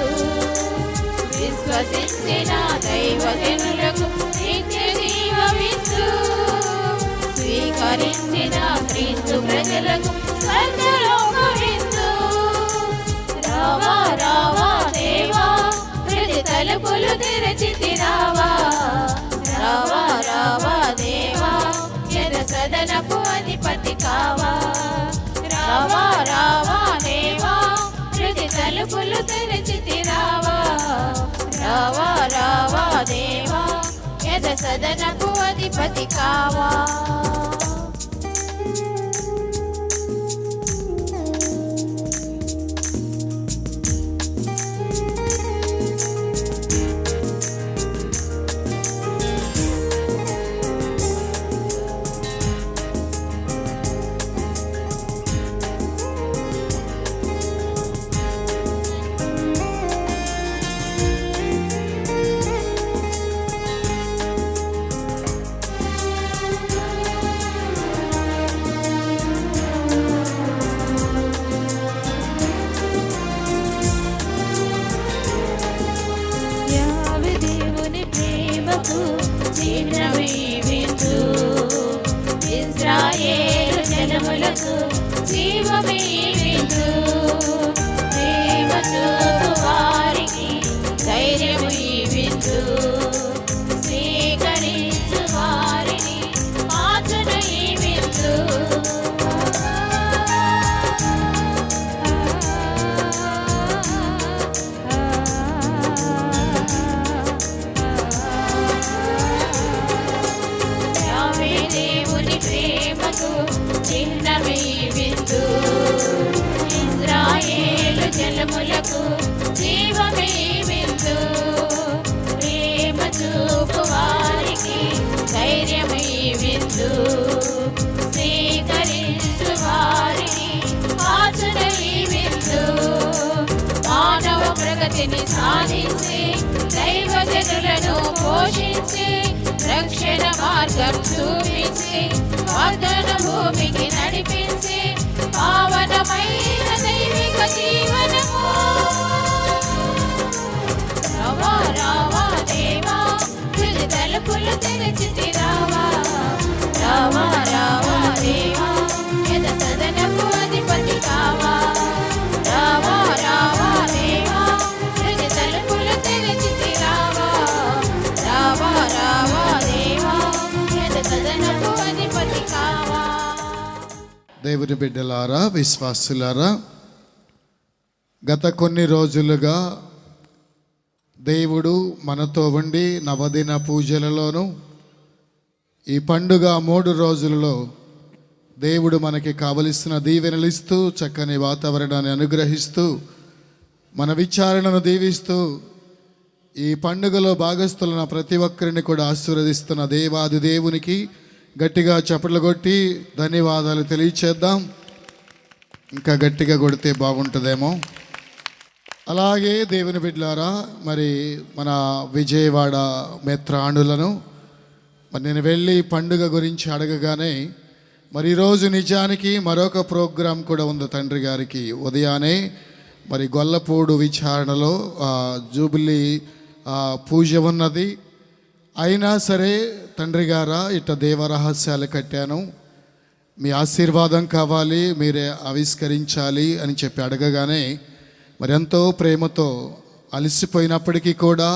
విశ్వసించిన దైవ జనులకు నిత్య జీవమిచ్చు, స్వీకరి ఆదరించిన క్రీస్తు ప్రజలకు స్వర్గలోక విందు. రావా రావా దేవా హృది తలుపులు తెరచితి రావా. రావా రావా దేవా ఎద సదనపు అధిపతి కావా. రావా రావా దేవా హృది తలుపులు తెరచితి రావా. రావా రావా దేవా ఎద సదనపు అధిపతి కావా. ఇశ్రాయేలు జనములకు జీవమీవిందు. ప్రేమ చూపు వారికి ధైర్యము ఈవిందు. స్వీకరించు వారిని ఆచన ఈవిందు. దేవుని ప్రేమకు చిహ్నమే విందు. ఇశ్రాయేలు జనములకు జీవమే విందు. ప్రేమ చూపు వారికి ధైర్యమే విందు. స్వీకరించు వారిని ఆచన విందు. మానవ ప్రగతిని సాధించి దైవజనులను పోషించి రక్షణ మార్గం చూపించి వాగ్దాన భూమికి నడిపించి పావనమైన దైవిక జీవనము. రావా రావా దేవా హృది తలుపులు తెరచితి రావా. రావా రావా దేవా ఎద సదనపు అధిపతి కావా. రావా రావా దేవా హృది తలుపులు తెరచితి రావా. రావా రావా దేవా ఎద సదనపు అధిపతి కావా. దేవుని బిడ్డలారా, విశ్వాసులారా, గత కొన్ని రోజులుగా దేవుడు మనతో ఉండి నవదిన పూజలలోనూ ఈ పండుగ 3 రోజులలో దేవుడు మనకి కావలసిన దీవెనలు ఇస్తూ చక్కని వాతావరణాన్ని అనుగ్రహిస్తూ మన విచారణను దీవిస్తూ ఈ పండుగలో భాగస్థులైన ప్రతి ఒక్కరిని కూడా ఆశీర్వదిస్తున్న దేవాది దేవునికి గట్టిగా చప్పట్లు కొట్టి ధన్యవాదాలు తెలియచేద్దాం. ఇంకా గట్టిగా కొడితే బాగుంటుందేమో. అలాగే దేవుని బిడ్డలారా, మరి మన విజయవాడ మిత్రాండులను మరి నేను వెళ్ళి పండుగ గురించి అడగగానే మరి ఈరోజు నిజానికి మరొక ప్రోగ్రాం కూడా ఉంది తండ్రి గారికి. ఉదయాన్నే మరి గొల్లపూడు విచారణలో జూబిలీ పూజ ఉన్నది. అయినా సరే తండ్రి గారా ఇట్ట దేవరహస్యాలు కట్టాను, మీ ఆశీర్వాదం కావాలి, మీరే ఆవిష్కరించాలి అని చెప్పి అడగగానే మరి ఎంతో ప్రేమతో అలసిపోయినప్పటికీ కూడా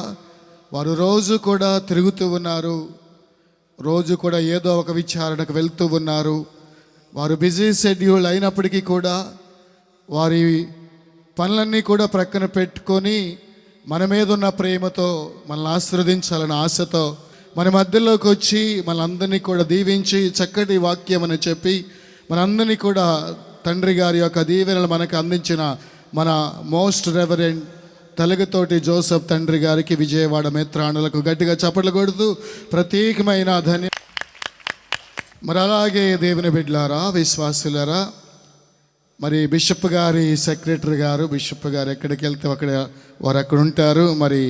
వారు రోజు కూడా తిరుగుతూ ఉన్నారు, రోజు కూడా ఏదో ఒక విచారణకు వెళ్తూ ఉన్నారు. వారు బిజీ షెడ్యూల్ అయినప్పటికీ కూడా వారి పనులన్నీ కూడా ప్రక్కన పెట్టుకొని మన మీద ఉన్న ప్రేమతో మనల్ని ఆశీర్వదించాలన్న ఆశతో మన మధ్యలోకి వచ్చి మనందరినీ కూడా దీవించి చక్కటి వాక్యం అని చెప్పి మనందరినీ కూడా తండ్రి గారి యొక్క దీవెనలు మనకు అందించిన మన మోస్ట్ రెవరెండ్ తెలుగుతోటి జోసెఫ్ తండ్రి గారికి విజయవాడ మిత్రాణులకు గట్టిగా చప్పట్లు కొడుతూ ప్రత్యేకమైన మరి అలాగే దేవుని బిడ్డలారా, విశ్వాసులారా, మరి బిషప్ గారి సెక్రటరీ గారు, బిషప్ గారు ఎక్కడికి వెళ్తే అక్కడ వారు అక్కడ ఉంటారు. మరి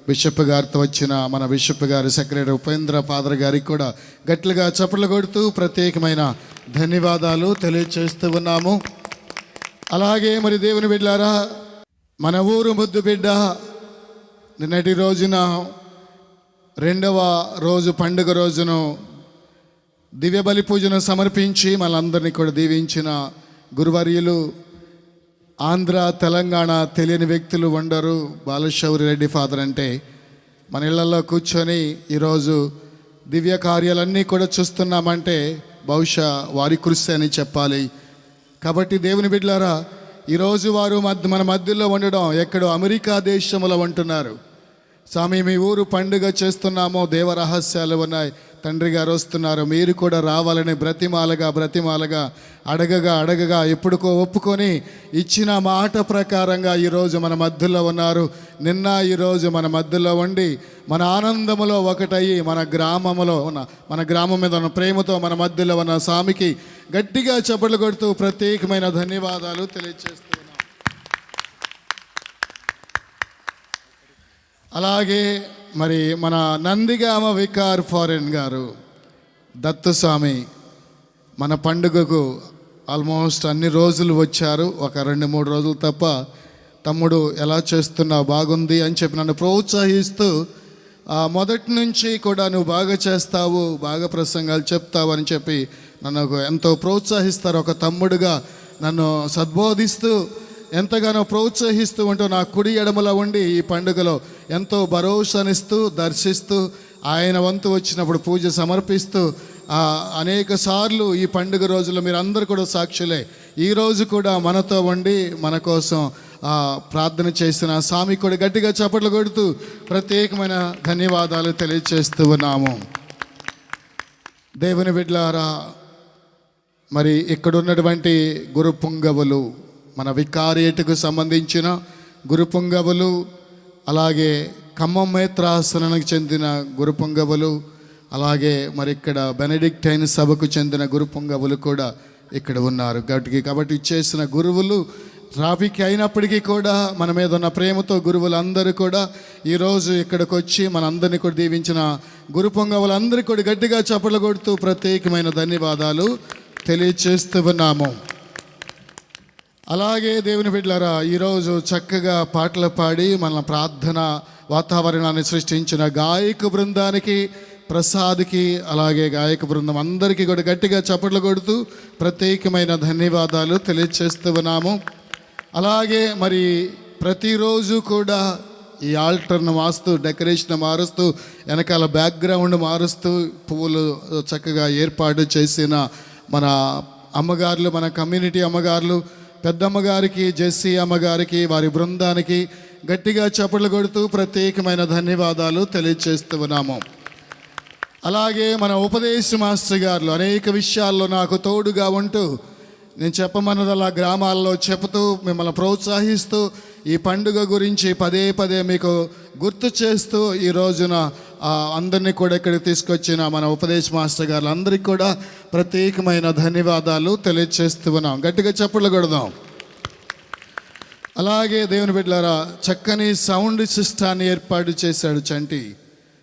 బిషప్ గారితో వచ్చిన మన బిషప్ గారి సెక్రటరీ ఉపేంద్ర ఫాదర్ గారికి కూడా గట్టిగా చప్పట్లు కొడుతూ ప్రత్యేకమైన ధన్యవాదాలు తెలియచేస్తూ ఉన్నాము. అలాగే మరి దేవుని బిడ్డలారా, మన ఊరు ముద్దు బిడ్డ నిన్నటి రోజున 2వ రోజు పండుగ రోజును దివ్య బలి పూజను సమర్పించి మనందరినీ కూడా దీవించిన గురువర్యులు, ఆంధ్ర తెలంగాణ తెలియని వ్యక్తులు ఉండరు. బాలశౌరి రెడ్డి ఫాదర్ అంటే మన ఇళ్లలో కూర్చొని ఈరోజు దివ్య కార్యాలన్నీ కూడా చూస్తున్నామంటే బహుశా వారి కృషి అని చెప్పాలి. కాబట్టి దేవుని బిడ్డలారా, ఈరోజు వారు మన మధ్యలో ఉండడం ఎక్కడో అమెరికా దేశంలో ఉంటున్నారు. స్వామి, మీ ఊరు పండుగ చేస్తున్నామో, దేవ రహస్యాలు ఉన్నాయి, తండ్రి గారు వస్తున్నారు, మీరు కూడా రావాలని బ్రతిమాలగా అడగగా ఎప్పుడుకో ఒప్పుకొని ఇచ్చిన మాట ప్రకారంగా ఈరోజు మన మధ్యలో ఉన్నారు. నిన్న ఈరోజు మన మధ్యలో ఉండి మన ఆనందములో ఒకటయ్యి మన గ్రామం మీద ఉన్న ప్రేమతో మన మధ్యలో ఉన్న స్వామికి గట్టిగా చప్పట్లు కొడుతూ ప్రత్యేకమైన ధన్యవాదాలు తెలియజేస్తున్నాం. అలాగే మరి మన నందిగామ వికార్ ఫారెన్ గారు దత్తుస్వామి మన పండుగకు ఆల్మోస్ట్ అన్ని రోజులు వచ్చారు, ఒక 2-3 రోజులు తప్ప. తమ్ముడు ఎలా చేస్తున్నావు, బాగుంది అని చెప్పి నన్ను ప్రోత్సహిస్తూ మొదటి నుంచి కూడా నువ్వు బాగా చేస్తావు, బాగా ప్రసంగాలు చెప్తావు అని చెప్పి నన్ను ఎంతో ప్రోత్సహిస్తారు. ఒక తమ్ముడుగా నన్ను సద్బోధిస్తూ ఎంతగానో ప్రోత్సహిస్తూ ఉంటూ నా కుడి ఎడమలో ఉండి ఈ పండుగలో ఎంతో భరోసానిస్తూ దర్శిస్తూ ఆయన వంతు వచ్చినప్పుడు పూజ సమర్పిస్తూ అనేక సార్లు ఈ పండుగ రోజుల్లో మీరు అందరూ కూడా సాక్షులే. ఈరోజు కూడా మనతో ఉండి మన కోసం ప్రార్థన చేసిన స్వామి కూడా గట్టిగా చప్పట్లు కొడుతూ ప్రత్యేకమైన ధన్యవాదాలు తెలియజేస్తూ ఉన్నాము. దేవుని బిడ్డలారా, మరి ఇక్కడ ఉన్నటువంటి గురు పుంగవులు, మన వికారియేటుకు సంబంధించిన గురు పుంగవులు, అలాగే ఖమ్మం మేత్రాసనానికి చెందిన గురు పుంగవులు, అలాగే మరి ఇక్కడ బెనడిక్టైన్ సభకు చెందిన గురు పుంగవులు కూడా ఇక్కడ ఉన్నారు. కాబట్టి ఇచ్చేసిన గురువులు ట్రాఫిక్ అయినప్పటికీ కూడా మన మీద ఉన్న ప్రేమతో గురువులు అందరూ కూడా ఈరోజు ఇక్కడికి వచ్చి మనందరినీ కూడా దీవించిన గురు పొంగవులందరికీ కూడా గట్టిగా చప్పట్లు కొడుతూ ప్రత్యేకమైన ధన్యవాదాలు తెలియచేస్తూ ఉన్నాము. అలాగే దేవుని బిడ్డలారా, ఈరోజు చక్కగా పాటలు పాడి మన ప్రార్థన వాతావరణాన్ని సృష్టించిన గాయక బృందానికి, ప్రసాద్కి, అలాగే గాయక బృందం అందరికీ కూడా గట్టిగా చప్పట్లు కొడుతూ ప్రత్యేకమైన ధన్యవాదాలు తెలియచేస్తూ ఉన్నాము. అలాగే మరి ప్రతిరోజు కూడా ఈ ఆల్టర్ను మారుస్తూ, డెకరేషన్ మారుస్తూ, వెనకాల బ్యాక్గ్రౌండ్ మారుస్తూ పువ్వులు చక్కగా ఏర్పాటు చేసిన మన అమ్మగారులు, మన కమ్యూనిటీ అమ్మగారులు, పెద్దమ్మగారికి, జెస్సీ అమ్మగారికి, వారి బృందానికి గట్టిగా చప్పట్లు కొడుతూ ప్రత్యేకమైన ధన్యవాదాలు తెలియజేస్తూ ఉన్నాము. అలాగే మన ఉపదేశ మాస్టర్ గారు అనేక విషయాల్లో నాకు తోడుగా ఉంటూ, నేను చెప్పమన్నదలా గ్రామాల్లో చెబుతూ, మిమ్మల్ని ప్రోత్సహిస్తూ, ఈ పండుగ గురించి పదే మీకు గుర్తు చేస్తూ ఈ రోజున అందరినీ కూడా ఇక్కడికి తీసుకొచ్చిన మన ఉపదేశ మాస్టర్ గారు అందరికీ కూడా ప్రత్యేకమైన ధన్యవాదాలు తెలియజేస్తూ ఉన్నాం. గట్టిగా చప్పట్లు కొడదాం. అలాగే దేవుని బిడ్డలారా, చక్కని సౌండ్ సిస్టాన్ని ఏర్పాటు చేశాడు చంటి.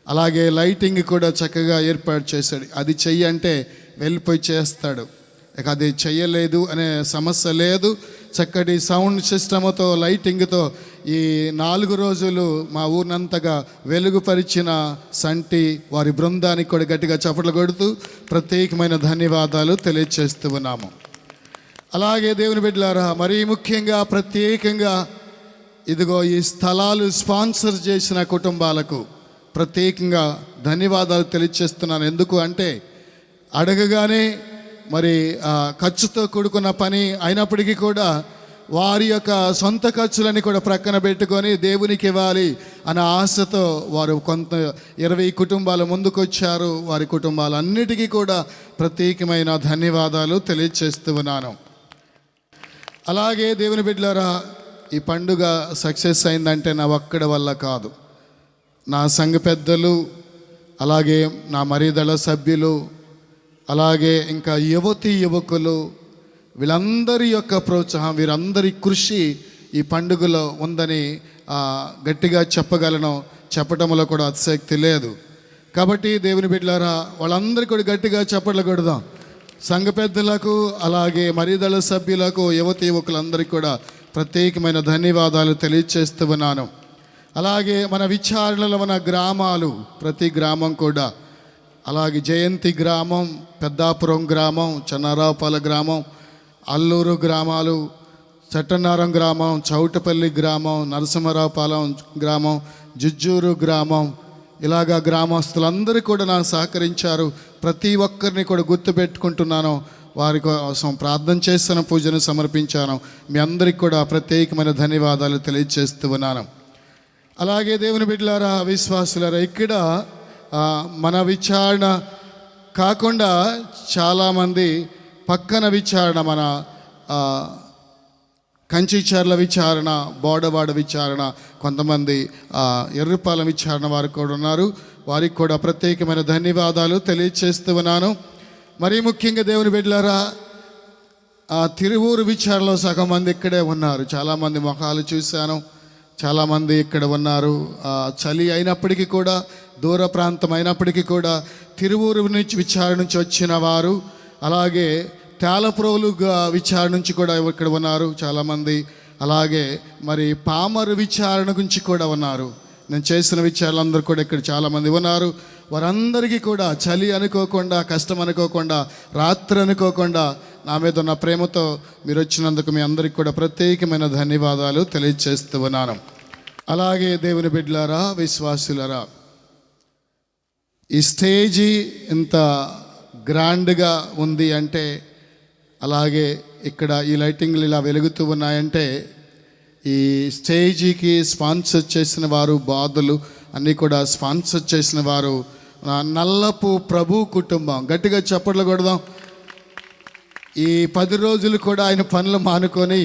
అలాగే లైటింగ్ కూడా చక్కగా ఏర్పాటు చేశాడు. అది చెయ్యి అంటే వెళ్ళిపోయి చేస్తాడు, ఇక అది చెయ్యలేదు అనే సమస్య లేదు. చక్కటి సౌండ్ సిస్టమ్తో, లైటింగ్తో ఈ 4 రోజులు మా ఊరినంతగా వెలుగుపరిచిన సంటి వారి బృందానికి కూడా గట్టిగా చప్పట్లు కొడుతూ ప్రత్యేకమైన ధన్యవాదాలు తెలియజేస్తూ ఉన్నాము. అలాగే దేవుని బిడ్డలారా, మరీ ముఖ్యంగా ప్రత్యేకంగా ఇదిగో ఈ స్థలాలు స్పాన్సర్ చేసిన కుటుంబాలకు ప్రత్యేకంగా ధన్యవాదాలు తెలియజేస్తున్నాను. ఎందుకు అంటే అడగగానే మరి ఖర్చుతో కూడుకున్న పని అయినప్పటికీ కూడా వారి యొక్క సొంత ఖర్చులని కూడా ప్రక్కన పెట్టుకొని దేవునికి ఇవ్వాలి అనే ఆశతో వారు కొంత 20 కుటుంబాలు ముందుకొచ్చారు. వారి కుటుంబాలన్నిటికీ కూడా ప్రత్యేకమైన ధన్యవాదాలు తెలియజేస్తూ ఉన్నాను. అలాగే దేవుని బిడ్డలారా, ఈ పండుగ సక్సెస్ అయిందంటే నా ఒక్కడి వల్ల కాదు, నా సంఘ పెద్దలు, అలాగే నా మరీదళ సభ్యులు, అలాగే ఇంకా యువకులు, వీళ్ళందరి యొక్క ప్రోత్సాహం, వీరందరి కృషి ఈ పండుగలో ఉందని గట్టిగా చెప్పగలను. చెప్పడంలో కూడా అతిశక్తి లేదు. కాబట్టి దేవుని బిడ్డలారా, వాళ్ళందరికీ కూడా గట్టిగా చప్పట్లు కొడదాం. సంఘ పెద్దలకు, అలాగే మరీదళ సభ్యులకు, యువకులందరికీ కూడా ప్రత్యేకమైన ధన్యవాదాలు తెలియజేస్తూ ఉన్నాను. అలాగే మన విచారణలో మన గ్రామాలు, ప్రతి గ్రామం కూడా అలాగే జయంతి గ్రామం, పెద్దాపురం గ్రామం, చెన్నారావుపాలెం గ్రామం, అల్లూరు గ్రామాలు, చట్టనారం గ్రామం, చౌటపల్లి గ్రామం, నరసింహరావుపాలెం గ్రామం, జుజ్జూరు గ్రామం, ఇలాగా గ్రామస్తులందరూ కూడా నాకు సహకరించారు. ప్రతి ఒక్కరిని కూడా గుర్తుపెట్టుకుంటున్నాను. వారి కోసం ప్రార్థన చేసిన పూజను సమర్పించాను. మీ అందరికీ కూడా ప్రత్యేకమైన ధన్యవాదాలు తెలియజేస్తూ ఉన్నాను. అలాగే దేవుని బిడ్డలారా, విశ్వాసులారా, ఇక్కడ మన విచారణ కాకుండా చాలామంది పక్కన విచారణ, మన కంచిచర్ల విచారణ, బోడవాడ విచారణ, కొంతమంది ఎర్రపాలెం విచారణ వారు కూడా ఉన్నారు. వారికి కూడా ప్రత్యేకమైన ధన్యవాదాలు తెలియజేస్తూ ఉన్నాను. మరీ ముఖ్యంగా దేవుని బిడ్డలారా, తిరువూరు విచారణలో సగం మంది ఇక్కడే ఉన్నారు. చాలామంది ముఖాలు చూశాను, చాలామంది ఇక్కడ ఉన్నారు. చలి అయినప్పటికీ కూడా, దూర ప్రాంతం అయినప్పటికీ కూడా తిరువూరు నుంచి విచారణ నుంచి వచ్చిన వారు, అలాగే తేలప్రోలు విచారణ నుంచి కూడా ఇక్కడ ఉన్నారు చాలామంది. అలాగే మరి పామరు విచారణ గురించి కూడా ఉన్నారు. నేను చేసిన విచారణలందరూ కూడా ఇక్కడ చాలామంది ఉన్నారు. వారందరికీ కూడా చలి అనుకోకుండా, కష్టం అనుకోకుండా, రాత్రి అనుకోకుండా నా మీద ఉన్న ప్రేమతో మీరు వచ్చినందుకు మీ అందరికీ కూడా ప్రత్యేకమైన ధన్యవాదాలు తెలియజేస్తూ ఉన్నాను. అలాగే దేవుని బిడ్డలారా, విశ్వాసులారా, ఈ స్టేజీ ఇంత గ్రాండ్గా ఉంది అంటే, అలాగే ఇక్కడ ఈ లైటింగ్లు ఇలా వెలుగుతూ ఉన్నాయంటే, ఈ స్టేజీకి స్పాన్సర్ చేసిన వారు, బాధలు అన్నీ కూడా స్పాన్సర్ చేసిన వారు నల్లపు ప్రభు కుటుంబం. గట్టిగా చప్పట్లు కొడదాం. ఈ 10 రోజులు కూడా ఆయన పనులు మానుకొని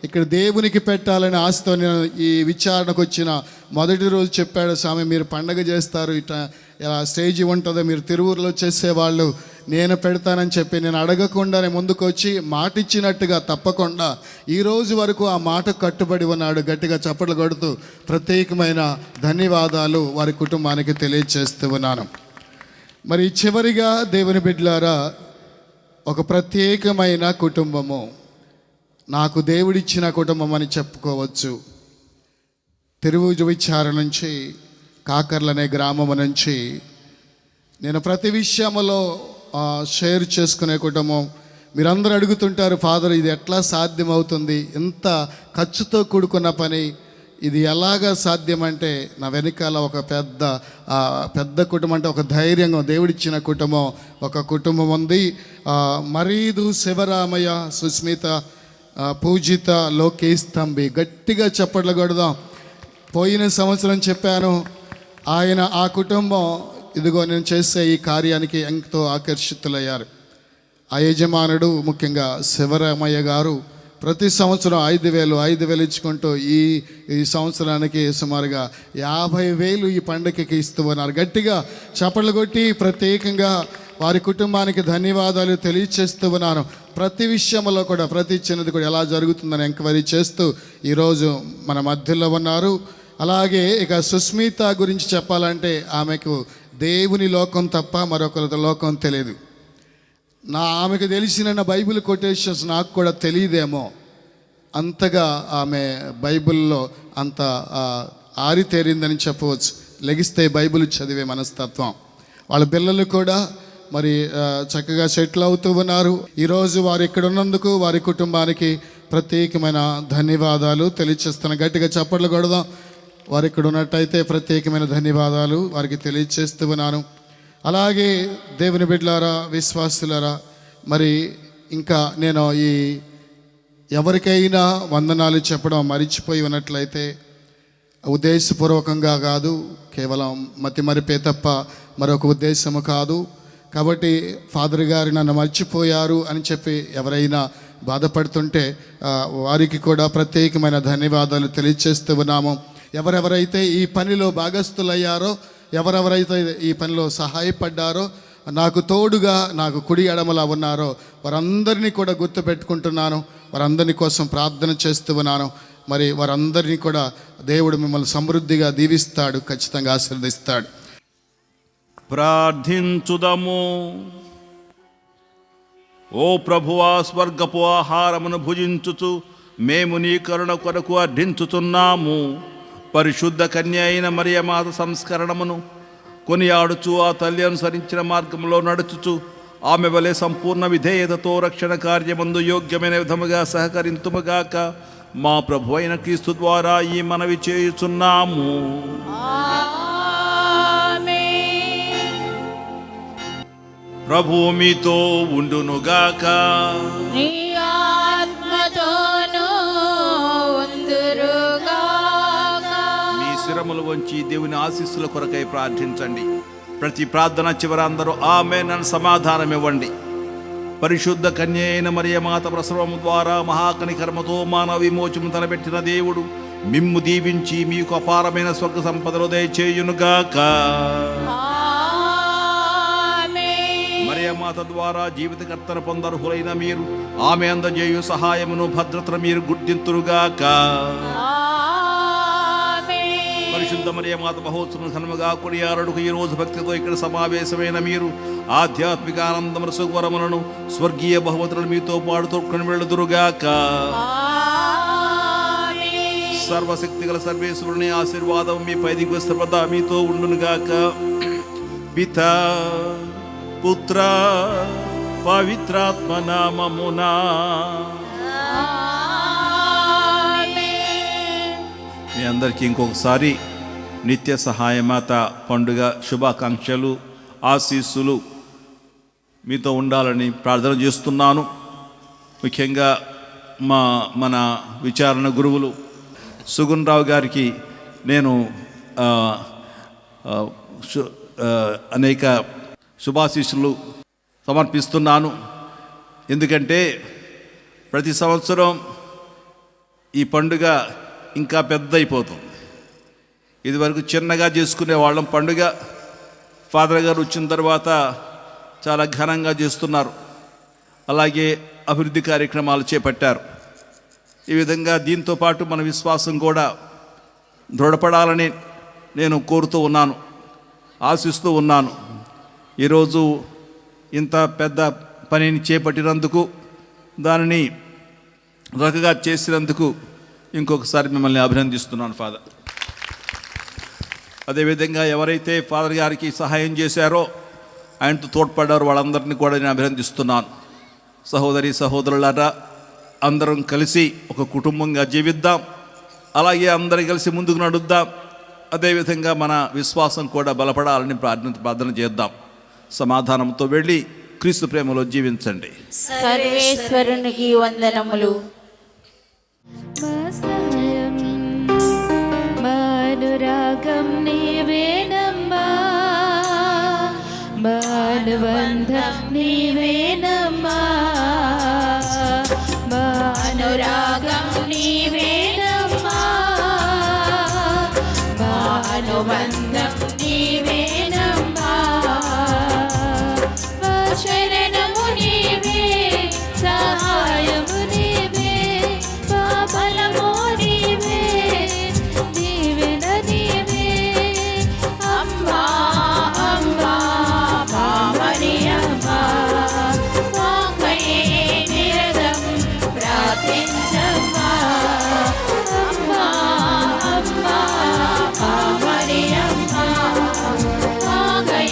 ఇక్కడ దేవునికి పెట్టాలని ఆశతో నేను ఈ విచారణకు వచ్చిన మొదటి రోజు చెప్పాడు, స్వామి మీరు పండగ చేస్తారు, ఇట్లా ఇలా స్టేజీ ఉంటుందో, మీరు తిరువూరులో చేసేవాళ్ళు, నేను పెడతానని చెప్పి నేను అడగకుండానే ముందుకు వచ్చి మాట ఇచ్చినట్టుగా తప్పకుండా ఈ రోజు వరకు ఆ మాట కట్టుబడి ఉన్నాడు. గట్టిగా చప్పట్లు కొడుతూ ప్రత్యేకమైన ధన్యవాదాలు వారి కుటుంబానికి తెలియజేస్తూ ఉన్నాను. మరి చివరిగా దేవుని బిడ్డలారా, ఒక ప్రత్యేకమైన కుటుంబము, నాకు దేవుడిచ్చిన కుటుంబం అని చెప్పుకోవచ్చు. తిరువూరు విచారణ నుంచి, కాకర్ల అనే గ్రామం నుంచి నేను ప్రతి విషయంలో షేర్ చేసుకునే కుటుంబం. మీరందరూ అడుగుతుంటారు, ఫాదర్ ఇది ఎట్లా సాధ్యమవుతుంది, ఎంత ఖర్చుతో కూడుకున్న పని, ఇది ఎలాగా సాధ్యమంటే నా వెనకాల ఒక పెద్ద కుటుంబం, అంటే ఒక ధైర్యంగా దేవుడిచ్చిన కుటుంబం, ఒక కుటుంబం ఉంది. మరీదు శివరామయ్య, సుస్మిత, పూజిత, లోకేష్ తంబి. గట్టిగా చప్పట్లు కొడదాం. పోయిన సంవత్సరం చెప్పాను, ఆయన ఆ కుటుంబం ఇదిగో నేను చేసే ఈ కార్యానికి ఎంతో ఆకర్షితులయ్యారు. ఆ యజమానుడు ముఖ్యంగా శివరామయ్య గారు ప్రతి సంవత్సరం 5,000 ఇచ్చుకుంటూ ఈ సంవత్సరానికి సుమారుగా 50,000 ఈ పండుగకి ఇస్తూ ఉన్నారు. గట్టిగా చప్పట్లు కొట్టి ప్రత్యేకంగా వారి కుటుంబానికి ధన్యవాదాలు తెలియచేస్తూ ఉన్నాను. ప్రతి విషయంలో కూడా, ప్రతి చిన్నది కూడా ఎలా జరుగుతుందని ఎంక్వైరీ చేస్తూ ఈరోజు మన మధ్యలో ఉన్నారు. అలాగే ఇక సుస్మిత గురించి చెప్పాలంటే, ఆమెకు దేవుని లోకం తప్ప మరొకరి లోకం తెలియదు. ఆమెకు తెలిసిన బైబిల్ కొటేషన్స్ నాకు కూడా తెలియదేమో, అంతగా ఆమె బైబిల్లో అంత ఆరితేరిందని చెప్పవచ్చు. లెగిస్తే బైబిల్ చదివే మనస్తత్వం. వాళ్ళ పిల్లలు కూడా మరి చక్కగా సెటిల్ అవుతూ ఉన్నారు. ఈరోజు వారు ఇక్కడ ఉన్నందుకు వారి కుటుంబానికి ప్రత్యేకమైన ధన్యవాదాలు తెలియచేస్తున్నాను. గట్టిగా చప్పట్లు కొడదాం. వారు ఇక్కడ ఉన్నట్టయితే ప్రత్యేకమైన ధన్యవాదాలు వారికి తెలియచేస్తూ ఉన్నాను. అలాగే దేవుని బిడ్డలారా, విశ్వాసులారా, మరి ఇంకా నేను ఎవరికైనా వందనాలు చెప్పడం మరిచిపోయి ఉన్నట్లయితే ఉద్దేశపూర్వకంగా కాదు, కేవలం మతిమరిపే తప్ప మరొక ఉద్దేశము కాదు. కాబట్టి ఫాదర్ గారు నన్ను మర్చిపోయారు అని చెప్పి ఎవరైనా బాధపడుతుంటే వారికి కూడా ప్రత్యేకమైన ధన్యవాదాలు తెలియచేస్తూ ఉన్నాము. ఎవరెవరైతే ఈ పనిలో భాగస్థులయ్యారో, ఎవరెవరైతే ఈ పనిలో సహాయపడ్డారో, నాకు తోడుగా నాకు కుడి ఎడమలా ఉన్నారో వారందరినీ కూడా గుర్తుపెట్టుకుంటున్నాను. వారందరి కోసం ప్రార్థన చేస్తూ ఉన్నాను. మరి వారందరినీ కూడా దేవుడు మిమ్మల్ని సమృద్ధిగా దీవిస్తాడు, ఖచ్చితంగా ఆశీర్వదిస్తాడు. ప్రార్థించుదము. ఓ ప్రభువా, స్వర్గపు ఆహారమును భుజించుచు మేము నీ కరుణ కొరకు అర్థించుతున్నాము. పరిశుద్ధ కన్య అయిన మరియమాత సంస్కరణమును కొనియాడుచు ఆ తల్లి అనుసరించిన మార్గంలో నడుచుచు ఆమె వలె సంపూర్ణ విధేయతతో రక్షణ కార్యమందు యోగ్యమైన విధముగా సహకరింతుముగాక. మా ప్రభు అయిన క్రీస్తు ద్వారా ఈ మనవి చేయుచున్నాము. ప్రభు మీతో ఉండునుగాక. నీ ఆత్మతోనూ ఉందురుగాక. మీ శిరములు వంచి దేవుని ఆశీస్సుల కొరకై ప్రార్థించండి. ప్రతి ప్రార్థన చివర అందరూ ఆమేన్ అని సమాధానం ఇవ్వండి. పరిశుద్ధ కన్య అయిన మరియమాత ప్రసవము ద్వారా మహాకనికర్మతో మానవ విమోచము తలపెట్టిన దేవుడు మిమ్ము దీవించి మీకు అపారమైన స్వర్గ సంపదలు దయచేయునుగాక. మరియమాత ద్వారా జీవితకర్తన పొందర్హులైన మీరు ఆమె అందజేయు సహాయమును భద్రతను మీరు గుర్తింతురుగాక. పరిశుద్ధ మరియమాత మహోత్సవం ఘనముగా కొనియాడుటకు ఈ రోజు భక్తితో ఇక్కడ సమావేశమైన మీరు ఆధ్యాత్మిక ఆనందముల సువరములను స్వర్గీయ బహుమతులను మీతో పాడుతూ వెళ్ళదురుగాక. సర్వశక్తి గల సర్వేశ్వరుని ఆశీర్వాదం మీ పై దిగ్వస్త్రపద మీతో ఉండునుగాక. పితా పుత్ర పవిత్రాత్మ నామమునా. మీ అందరికీ ఇంకొకసారి నిత్య సహాయమాత పండుగ శుభాకాంక్షలు, ఆశీస్సులు మీతో ఉండాలని ప్రార్థన చేస్తున్నాను. ముఖ్యంగా మన విచారణ గురువులు సుగుణ్ రావు గారికి నేను అనేక శుభాశీస్సులు సమర్పిస్తున్నాను. ఎందుకంటే ప్రతి సంవత్సరం ఈ పండుగ ఇంకా పెద్ద అయిపోతుంది. ఇదివరకు చిన్నగా చేసుకునే వాళ్ళం పండుగ. ఫాదర్ గారు వచ్చిన తర్వాత చాలా ఘనంగా చేస్తున్నారు. అలాగే అభివృద్ధి కార్యక్రమాలు చేపట్టారు. ఈ విధంగా దీంతో పాటు మన విశ్వాసం కూడా దృఢపడాలని నేను కోరుతూ ఉన్నాను, ఆశిస్తూ ఉన్నాను. ఈరోజు ఇంత పెద్ద పనిని చేపట్టినందుకు, దానిని చక్కగా చేసినందుకు ఇంకొకసారి మిమ్మల్ని అభినందిస్తున్నాను ఫాదర్. అదేవిధంగా ఎవరైతే ఫాదర్ గారికి సహాయం చేశారో, ఆయనతో తోడ్పడ్డారో వాళ్ళందరినీ కూడా నేను అభినందిస్తున్నాను. సహోదరి సహోదరులారా, అందరం కలిసి ఒక కుటుంబంగా జీవిద్దాం. అలాగే అందరం కలిసి ముందుకు నడుద్దాం. అదేవిధంగా మన విశ్వాసం కూడా బలపడాలని ప్రార్థన చేద్దాం. సమాధానంతో వెళ్ళి క్రీస్తు ప్రేమలో జీవించండి. సర్వేశ్వరునికి వందనములు. అనురాగం నీవేనమ్మా, అనుబంధం నీవేనమ్మా, అనురాగం నీవేనమ్మా, అనుబంధం నీవేనమ్మా. శరణము నీవే, సహాయము నీవే, బలము నీవే, దీవెన నీవే. అమ్మా అమ్మా భామని అమ్మా, మాకై నిరతం ప్రార్థించమ్మా. అమ్మా అమ్మా భామని అమ్మా, మాకై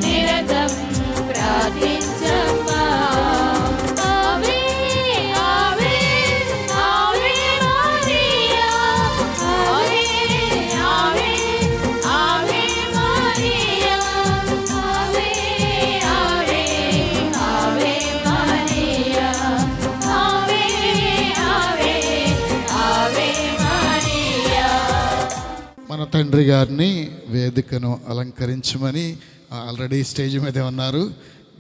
నిరతం ప్రార్థించమ్మా. ఆవే ఆవే ఆవే మరియా, ఆవే ఆవే ఆవే మరియా, ఆవే ఆవే ఆవే మరియా, ఆవే ఆవే ఆవే మరియా. మన తండ్రి గారిని వేదికను అలంకరించమని ఆల్రెడీ స్టేజ్ మీదే ఉన్నారు.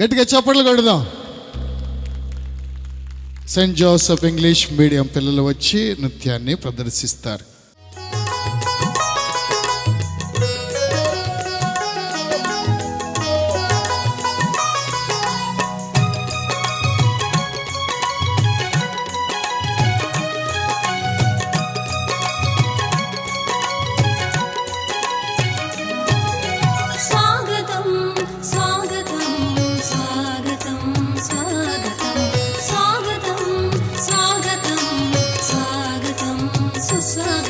గట్టిగా చప్పట్లు కొడదాం. సెయింట్ జోసెఫ్ ఇంగ్లీష్ మీడియం పిల్లలు వచ్చి నృత్యాన్ని ప్రదర్శిస్తారు. స్వాగతం స్వాగతం స్వాగతం స్వాగతం స్వాగతం స్వాగతం స్వాగతం సుస్వాగతం.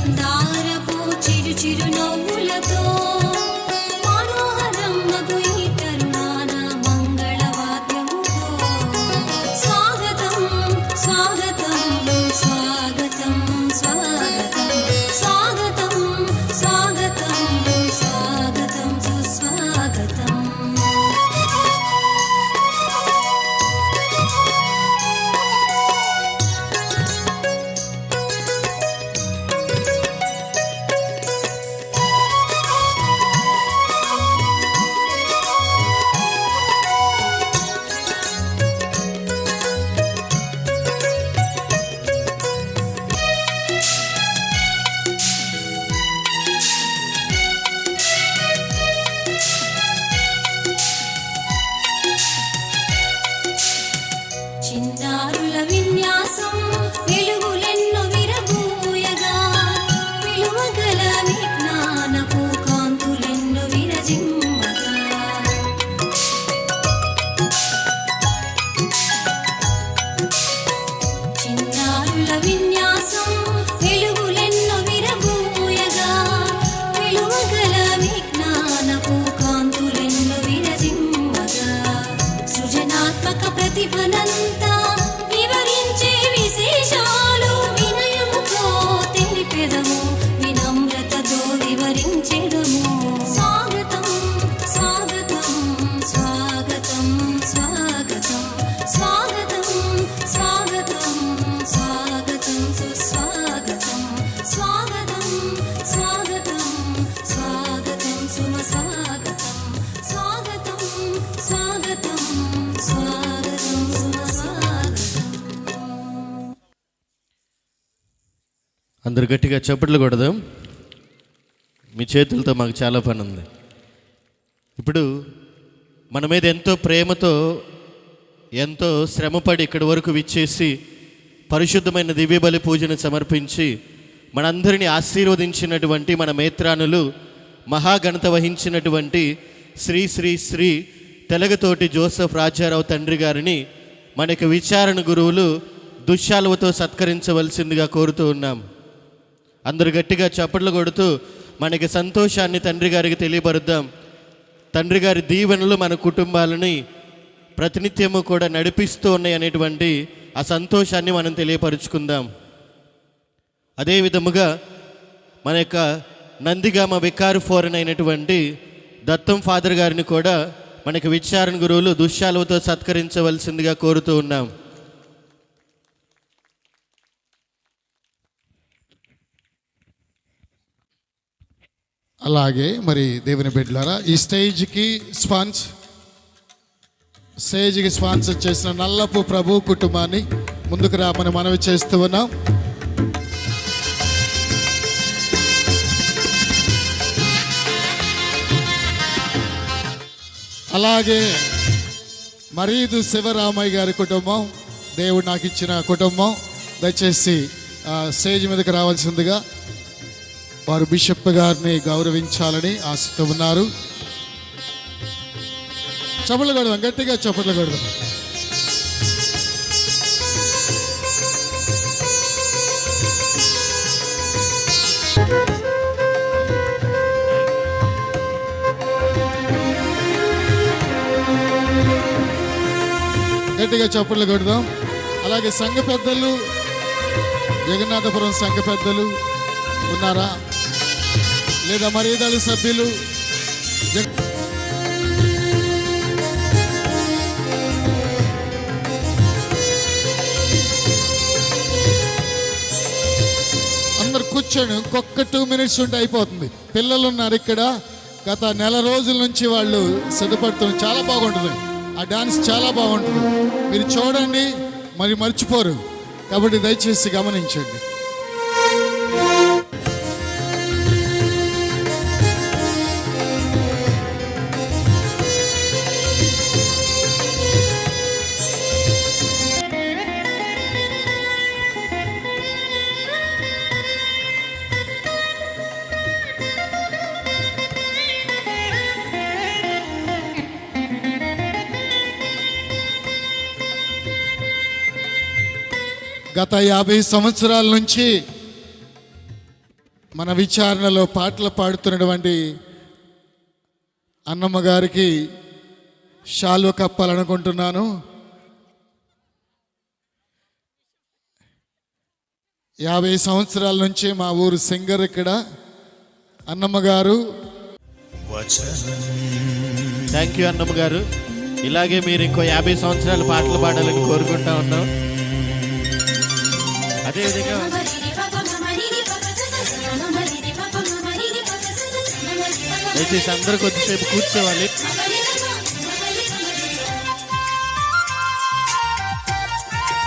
మందారపు చిరు చిరు నవ్వులతో మనోహరం మగు ఈ తరుణాన మంగళవాద్యముతో స్వాగతం స్వాగతం స్వాగతం స్వాగతం స్వాగతం స్వాగతం స్వాగతం సుస్వాగతం. చిన్నారుల విన్యాసం వెలుగులెన్నో విరబూయగా విలువగల విజ్ఞానపు కాంతులెన్నో విరజిమ్మగా చిన్నారుల విన్యాసం వెలుగులెన్నో విరబూయగా విలువగల విజ్ఞానపు కాంతులెన్నో విరజిమ్మగా సృజనాత్మక ప్రతిభనంతా వివరించే విశేషాలు వినయముతో తెలిపెదము వినమ్రతతో వివరించెదము. స్వాగతం స్వాగతం స్వాగతం స్వాగతం స్వాగతం స్వాగతం స్వాగతం సుస్వాగతం స్వాగతం స్వాగతం స్వాగతం సుమస్వాగతం స్వాగతం స్వాగతం స్వాగతం సుమస్వాగతం. అందరు గట్టిగా చప్పట్లు కొడదాం. మీ చేతులతో మాకు చాలా పని ఉంది. ఇప్పుడు మన మీద ఎంతో ప్రేమతో ఎంతో శ్రమపడి ఇక్కడి వరకు విచ్చేసి పరిశుద్ధమైన దివ్యబలి పూజను సమర్పించి మనందరినీ ఆశీర్వదించినటువంటి మన మేత్రానులు మహాఘనత వహించినటువంటి శ్రీ శ్రీ శ్రీ తెలగతోటి జోసెఫ్ రాజారావు తండ్రి గారిని మనకి విచారణ గురువులు దుశ్శాలువతో సత్కరించవలసిందిగా కోరుతూ ఉన్నాం. అందరు గట్టిగా చప్పట్లు కొడుతూ మనకి సంతోషాన్ని తండ్రి గారికి తెలియపరుద్దాం. తండ్రి గారి దీవెనలు మన కుటుంబాలని ప్రతినిత్యము కూడా నడిపిస్తూ ఉన్నాయి అనేటువంటి ఆ సంతోషాన్ని మనం తెలియపరుచుకుందాం. అదే విధముగా మన యొక్క నందిగామ వికారు ఫోరన్ అయినటువంటి దత్తం ఫాదర్ గారిని కూడా మనకి విచారణ గురువులు దుశ్శాలువతో సత్కరించవలసిందిగా కోరుతూ ఉన్నాం. అలాగే మరి దేవుని బిడ్డలారా, ఈ స్టేజ్కి స్పాన్సర్ చేసిన నల్లపు ప్రభు కుటుంబాన్ని ముందుకు రామని మనవి చేస్తూ ఉన్నాం. అలాగే మరీదు శివరామయ్య గారి కుటుంబం, దేవుడు నాకు ఇచ్చిన కుటుంబం, దయచేసి స్టేజ్ మీదకి రావాల్సిందిగా వారు బిషప్ గారిని గౌరవించాలని ఆశతో ఉన్నారు. చప్పట్లు కొడదాం, గట్టిగా చప్పట్లు కొడదాం. గట్టిగా చప్పట్లు కొడదాం. అలాగే సంఘ పెద్దలు, జగన్నాథపురం సంఘ పెద్దలు ఉన్నారా లేదా మర్యాదల సభ్యులు? అందరు కూర్చొని ఇంకొక 2 minutes ఉంటే అయిపోతుంది. పిల్లలు ఉన్నారు ఇక్కడ, గత నెల రోజుల నుంచి వాళ్ళు సిద్ధపడుతున్నారు. చాలా బాగుంటుంది, ఆ డాన్స్ చాలా బాగుంటుంది. మీరు చూడండి, మరి మర్చిపోరు. కాబట్టి దయచేసి గమనించండి. గత 50 సంవత్సరాల నుంచి మన విచారణలో పాటలు పాడుతున్నటువంటి అన్నమ్మ గారికి షాల్వ కప్పాలనుకుంటున్నాను. యాభై సంవత్సరాల నుంచి మా ఊరు సింగర్ ఇక్కడ అన్నమ్మ గారు. థ్యాంక్ యూ అన్నమ్మ గారు. ఇలాగే మీరు ఇంకో 50 సంవత్సరాలు పాటలు పాడాలని కోరుకుంటా ఉన్నాం. అదేవిధంగా దయచేసి అందరూ కొద్దిసేపు కూర్చోవాలి.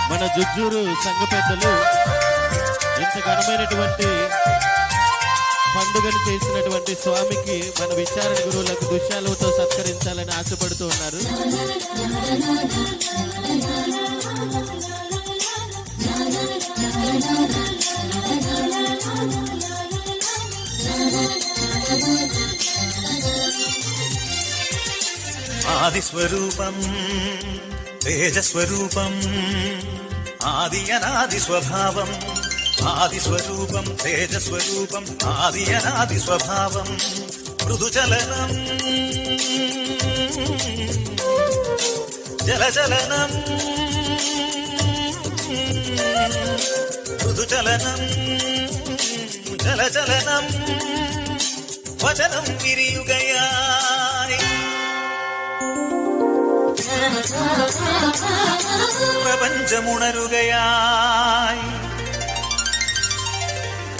మన జుజ్జూరు సంఘ పెద్దలు ఇంత ఘనమైనటువంటి పండుగను చేసినటువంటి స్వామికి మన విచారణ గురువులకు దుశ్శాలతో సత్కరించాలని ఆశపడుతూ ఉన్నారు. ఆది స్వరూపం తేజస్వరూపం ఆది అనాది స్వభావం ఆది స్వరూపం తేజస్వరూపం ఆది అనాది స్వభావం మృదుచలనం జలచలనం మృదుచలనం జలచలనం వచనం విరియుగయాయ్ പ്രപഞ്ചമുണരുകയായി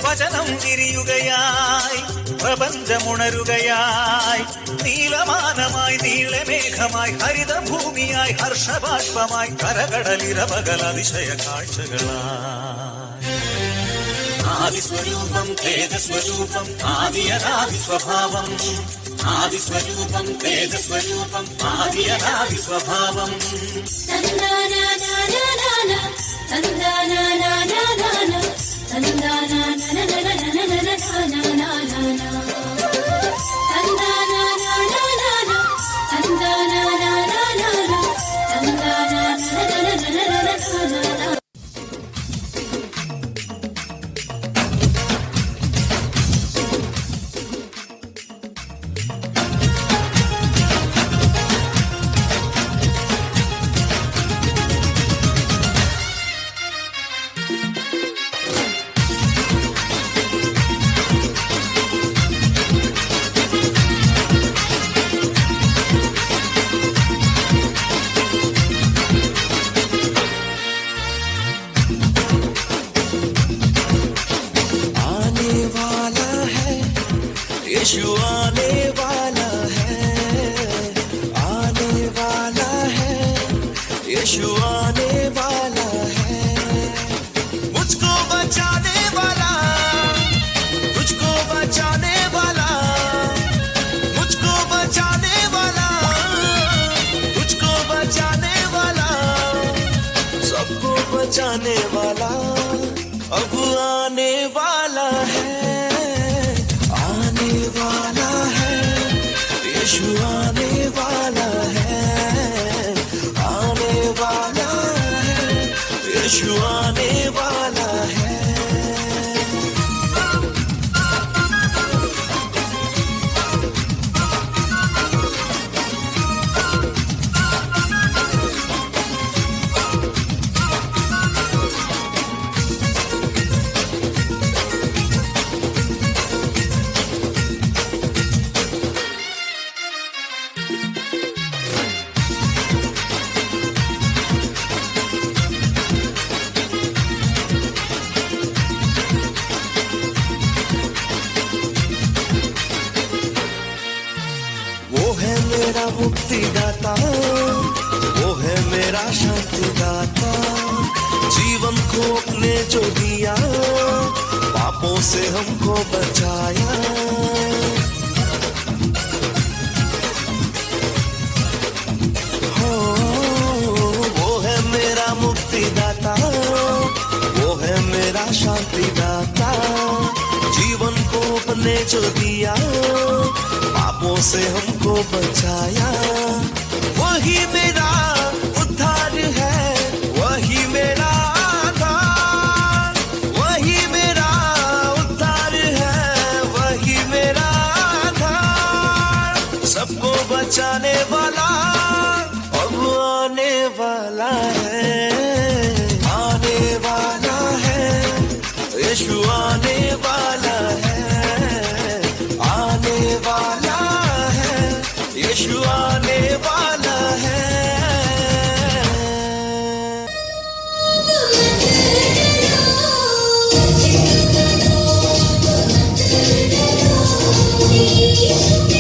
വചനം വിരിയുകയായി പ്രപഞ്ചമുണരുകയായി നീലമാനമായി നീളമേഘമായി ഹരിതഭൂമിയായി ഹർഷബാഷ്പമായി കരകടലിരപകൽ അതിശയ കാഴ്ചകളായി ആദിസ്വരൂപം തേജസ്വരൂപം ആദി അനാദി സ്വഭാവം ఆదిస్వరూపం తేజస్వరూపం ఆది అనాది స్వభావం यीशु आने वाला है यीशु आने वाला है मुझको बचाने वाला तुझको बचाने वाला मुझको बचाने वाला तुझको बचाने वाला सबको बचाने वाला अब आने वाला है यीशु आने वाला है यीशु आने वाला है मेरा मुक्तिदाता वो है मेरा शांतिदाता जीवन को अपने जो दिया पापों से हमको बचाया हो वो है मेरा मुक्तिदाता वो है मेरा शांतिदाता जीवन को अपने जो दिया पापों से हमको बचाया वही मेरा उद्धार है वही मेरा आधार वही मेरा उद्धार है యేసు